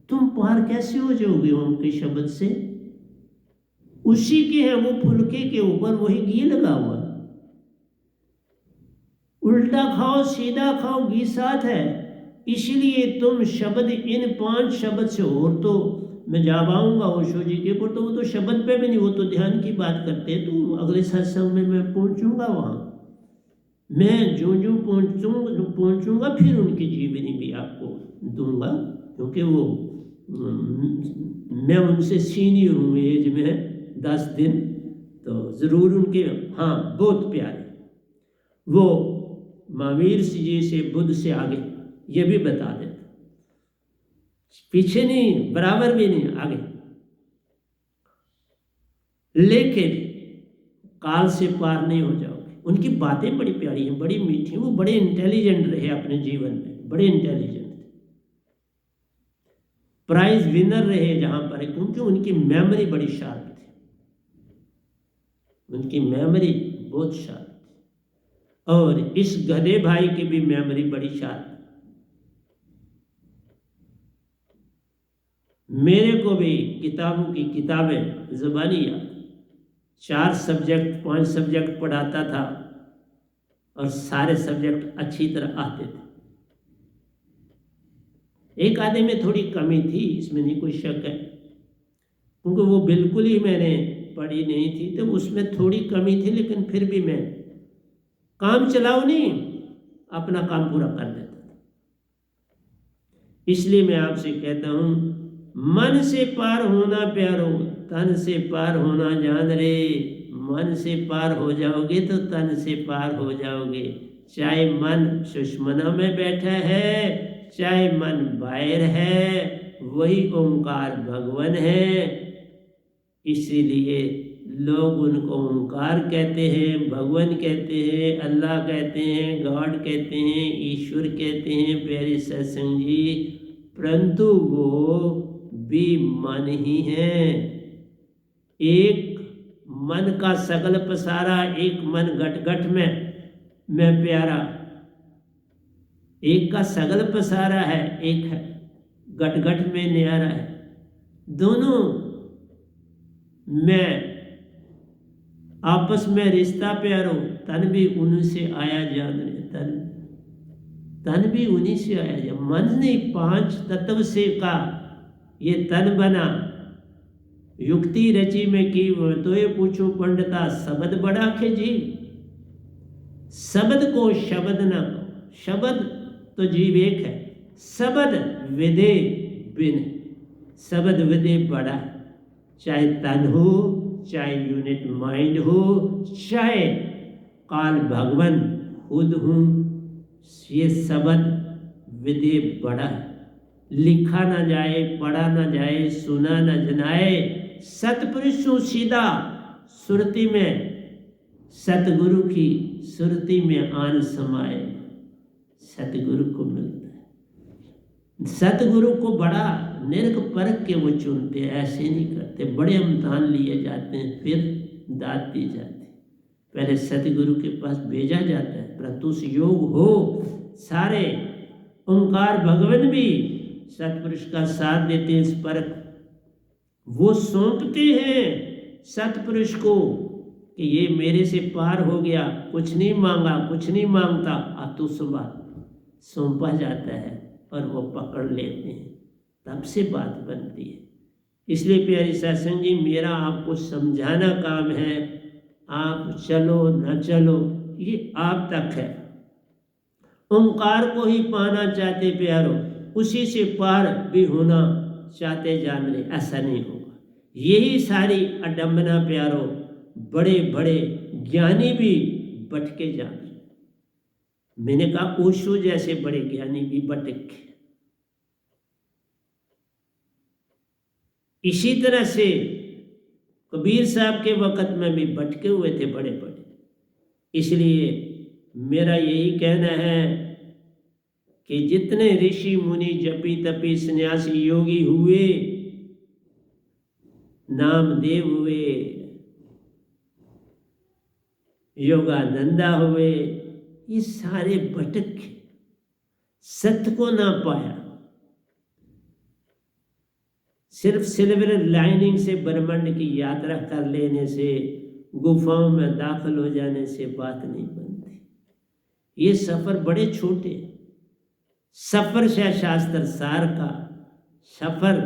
तुम पार कैसे हो जाओगे ओम के शब्द से? उसी के हैं, वो फुलके के ऊपर वही घी लगा हुआ। उल्टा खाओ सीधा खाओ, घी साथ है। इसलिए तुम शब्द, इन 5 शब्द से, और तो मैं जा पाऊंगा ओशो जी के ऊपर, तो वो तो शब्द पे भी नहीं, वो तो ध्यान की बात करते हैं। तो अगले सत्संग में मैं पहुंचूंगा वहां, मैं जो जो पहुंचूंगा फिर उनकी जीवनी भी आपको दूंगा, क्योंकि वो मैं उनसे सीनियर हूँ एज में 10 दिन, तो ज़रूर उनके, हाँ बहुत प्यारे, वो महावीर जी से, बुद्ध से आगे, ये भी बता देते, पीछे नहीं, बराबर भी नहीं, आगे। लेकिन काल से पार नहीं हो जाओगे। उनकी बातें बड़ी प्यारी हैं, बड़ी मीठी हैं, वो बड़े इंटेलिजेंट रहे अपने जीवन में, बड़े इंटेलिजेंट, प्राइज विनर रहे जहां पर, क्योंकि उनकी मेमोरी बड़ी शार्प थी, उनकी मेमोरी बहुत शार्प थी। और इस गधे भाई की भी मेमोरी बड़ी शार्प। मेरे को भी किताबों की किताबें ज़बानी याद, 4 सब्जेक्ट 5 सब्जेक्ट पढ़ाता था और सारे सब्जेक्ट अच्छी तरह आते थे। एक आधे में थोड़ी कमी थी, इसमें नहीं कोई शक है, क्योंकि वो बिल्कुल ही मैंने पढ़ी नहीं थी, तो उसमें थोड़ी कमी थी, लेकिन फिर भी मैं काम चलाओ नहीं, अपना काम पूरा कर देता था। इसलिए मैं आपसे कहता हूँ, मन से पार होना प्यारो, तन से पार होना जान रे। मन से पार हो जाओगे तो तन से पार हो जाओगे। चाहे मन सुषमना में बैठा है, चाहे मन बाहर है, वही ओंकार भगवान है। इसीलिए लोग उनको ओंकार कहते हैं, भगवान कहते हैं, अल्लाह कहते हैं, गॉड कहते हैं, ईश्वर कहते हैं प्यारे सत्संग जी, परंतु वो भी मन ही है। एक मन का सगल पसारा, एक मन घट घट में मैं प्यारा, एक का सगल पसारा है, एक है घट घट में न्यारा है। दोनों में आपस में रिश्ता प्यारो, तन भी उन्हीं से आया जान रे, तन भी उन्हीं से आया जान। मन नहीं, 5 तत्व से का ये तन बना। युक्ति रची में की तो ये पूछो पंडिता, शब्द बड़ा खे जी। शब्द को शब्द न कहो, शब्द तो जीव एक है, शब्द विदे बिन, शब्द विदे बड़ा, चाहे तन हो, चाहे यूनिट माइंड हो, चाहे काल भगवान खुद हूँ, ये शब्द विदे बड़ा, लिखा ना जाए, पढ़ा ना जाए, सुना ना जनाए। सतपुरुषों सीधा सुरति में, सतगुरु की सुरति में आन समाए, सतगुरु को मिलता है। सतगुरु को बड़ा निर्क परख के वो चुनते, ऐसे नहीं करते, बड़े इम्तिहान लिए जाते हैं, फिर दाद दी जाती है। पहले सतगुरु के पास भेजा जाता है, परंतु उस योग हो सारे ओंकार भगवान भी सतपुरुष का साथ देते हैं। इस परख वो सौंपते हैं सतपुरुष को, कि ये मेरे से पार हो गया, कुछ नहीं मांगा, कुछ नहीं मांगता, अब तू संभाल, सौंपा जाता है और वो पकड़ लेते हैं, तब से बात बनती है। इसलिए प्यारी सत्संग जी, मेरा आपको समझाना काम है, आप चलो न चलो ये आप तक है। ओंकार को ही पाना चाहते प्यारो, उसी से पार भी होना चाहते जान ले, ऐसा नहीं होगा। यही सारी अडम्बना प्यारो, बड़े बड़े ज्ञानी भी भटके जाते। मैंने कहा ओशो जैसे बड़े ज्ञानी भी भटके। इसी तरह से कबीर साहब के वक़्त में भी भटके हुए थे बड़े बड़े। इसलिए मेरा यही कहना है कि जितने ऋषि मुनि जपी तपी सन्यासी योगी हुए, नामदेव हुए, योगानंदा हुए, ये सारे भटक सत्य को ना पाया। सिर्फ सिल्वर लाइनिंग से ब्रह्मांड की यात्रा कर लेने से, गुफाओं में दाखिल हो जाने से बात नहीं बनती। ये सफर बड़े छोटे, सफर से शास्त्र सार का, सफर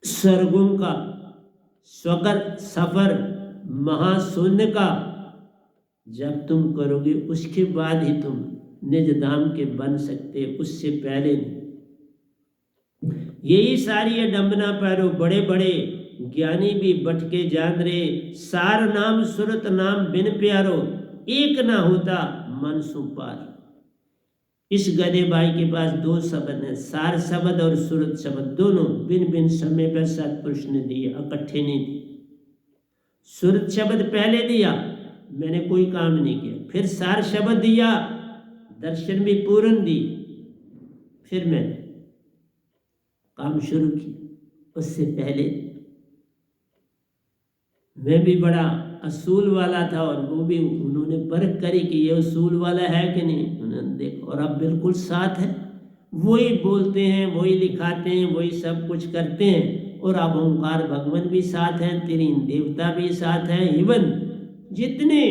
स्वर्गों का, सफर महाशून्य का जब तुम करोगे उसके बाद ही तुम निज धाम के बन सकते, उससे पहले नहीं। यही सारी अडम्बना पैरो, बड़े बड़े ज्ञानी भी भटके जान रे, सार नाम सुरत नाम बिन प्यारो, एक ना होता मन सु पार। इस गधे भाई के पास दो शब्द हैं, सार शब्द और सुरत शब्द, दोनों बिन बिन समय पर सतपुरुष ने दिए, इकट्ठे नहीं दिए। सुरत शब्द पहले दिया, मैंने कोई काम नहीं किया, फिर सार शब्द दिया, दर्शन भी पूर्ण दी, फिर मैंने काम शुरू किया। उससे पहले मैं भी बड़ा असूल वाला था और वो भी, उन्होंने परख करी कि ये असूल वाला है कि नहीं, उन्होंने देखो और अब बिल्कुल साथ है, वही बोलते हैं, वही लिखाते हैं, वही सब कुछ करते हैं। और अब ओंकार भगवान भी साथ हैं, तीन देवता भी साथ हैं, इवन जितने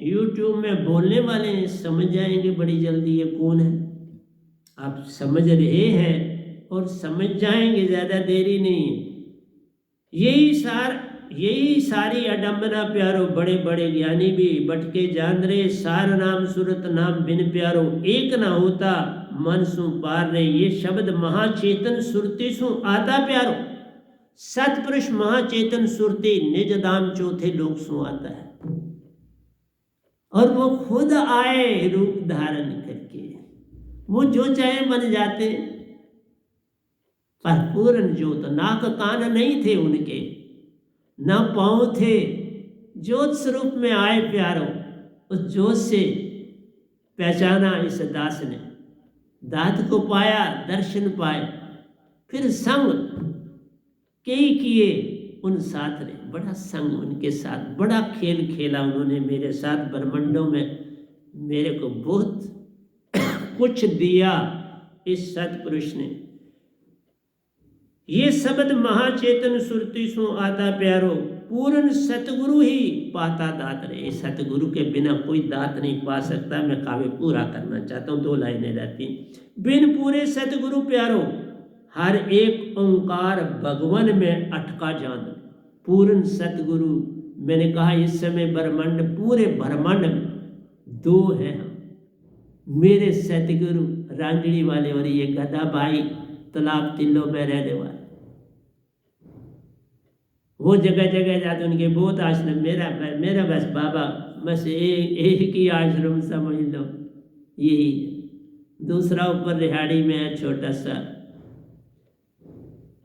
यूट्यूब में बोलने वाले हैं समझ जाएंगे बड़ी जल्दी ये कौन है। आप समझ रहे हैं और समझ जाएंगे, ज़्यादा देरी नहीं है। यही सारी अडम्बना प्यारो, बड़े बड़े ज्ञानी भी भटके जान रे, सार नाम सुरत नाम बिन प्यारो, एक ना होता मन सु पार रे। ये शब्द महाचेतन सुरती सु आता प्यारो, सतपुरुष महाचेतन सुरती निज धाम चौथे लोक सु आता है। और वो खुद आए रूप धारण करके, वो जो चाहे बन जाते, पर पूर्ण ज्योत, नाक कान नहीं थे उनके, न पाँव थे, ज्योत स्वरूप में आए प्यारो। उस ज्योत से पहचाना इस दास ने, दात को पाया, दर्शन पाए, फिर संग कई किए उन साथ ने, बड़ा संग उनके साथ, बड़ा खेल खेला उन्होंने मेरे साथ ब्रह्मांडों में, मेरे को बहुत कुछ दिया इस सतपुरुष ने। ये शब्द महाचेतन सुरती सु आता प्यारो, पूर्ण सतगुरु ही पाता दात रे। सतगुरु के बिना कोई दात नहीं पा सकता। मैं काव्य पूरा करना चाहता हूँ, 2 लाइनें रहती। बिन पूरे सतगुरु प्यारो, हर एक ओंकार भगवान में अटका जान। पूर्ण सतगुरु, मैंने कहा इस समय ब्रह्मांड, पूरे ब्रह्मांड 2 हैं हम, मेरे सतगुरु रांजड़ी वाले और ये गधा भाई तालाब तिल्लो में रहने वाले। वो जगह जगह जाते, उनके बहुत आश्रम, मेरा बस बाबा बस एक ही आश्रम समझ लो, यही। दूसरा ऊपर रिहाड़ी में है छोटा सा,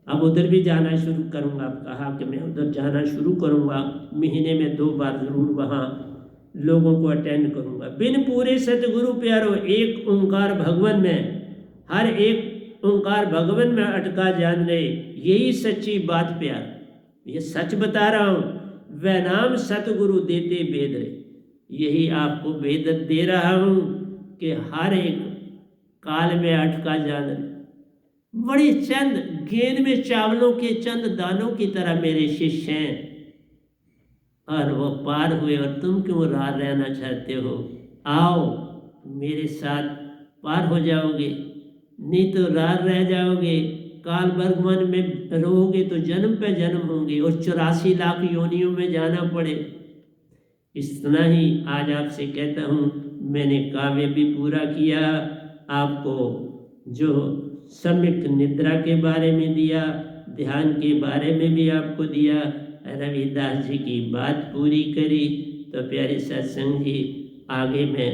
अब उधर भी जाना शुरू करूँगा। अब कहा कि मैं उधर जाना शुरू करूँगा, महीने में 2 बार जरूर वहाँ लोगों को अटेंड करूँगा। बिन पूरे सतगुरु प्यारो, एक ओंकार भगवान में, हर एक ओंकार भगवान में अटका जान ले, यही सच्ची बात प्यार। ये सच बता रहा हूँ, वह नाम सतगुरु देते वेद रे। यही आपको वेद दे रहा हूँ कि हर एक काल में अटका जान। बड़े चंद गेंद में चावलों के चंद दानों की तरह मेरे शिष्य हैं, और वो पार हुए और तुम क्यों राह रहना चाहते हो? आओ मेरे साथ पार हो जाओगे, नहीं तो राह रह जाओगे। काल बर्गमन में रहोगे तो जन्म पे जन्म होंगे और 84 लाख योनियों में जाना पड़े। इतना ही आज आपसे कहता हूँ, मैंने काव्य भी पूरा किया, आपको जो सम्यक निद्रा के बारे में दिया, ध्यान के बारे में भी आपको दिया, रविदास जी की बात पूरी करी। तो प्यारे सत्संग जी, आगे मैं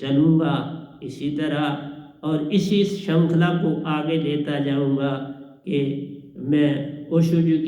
चलूँगा इसी तरह और इसी श्रृंखला को आगे लेता जाऊँगा कि मैं ओशो जी की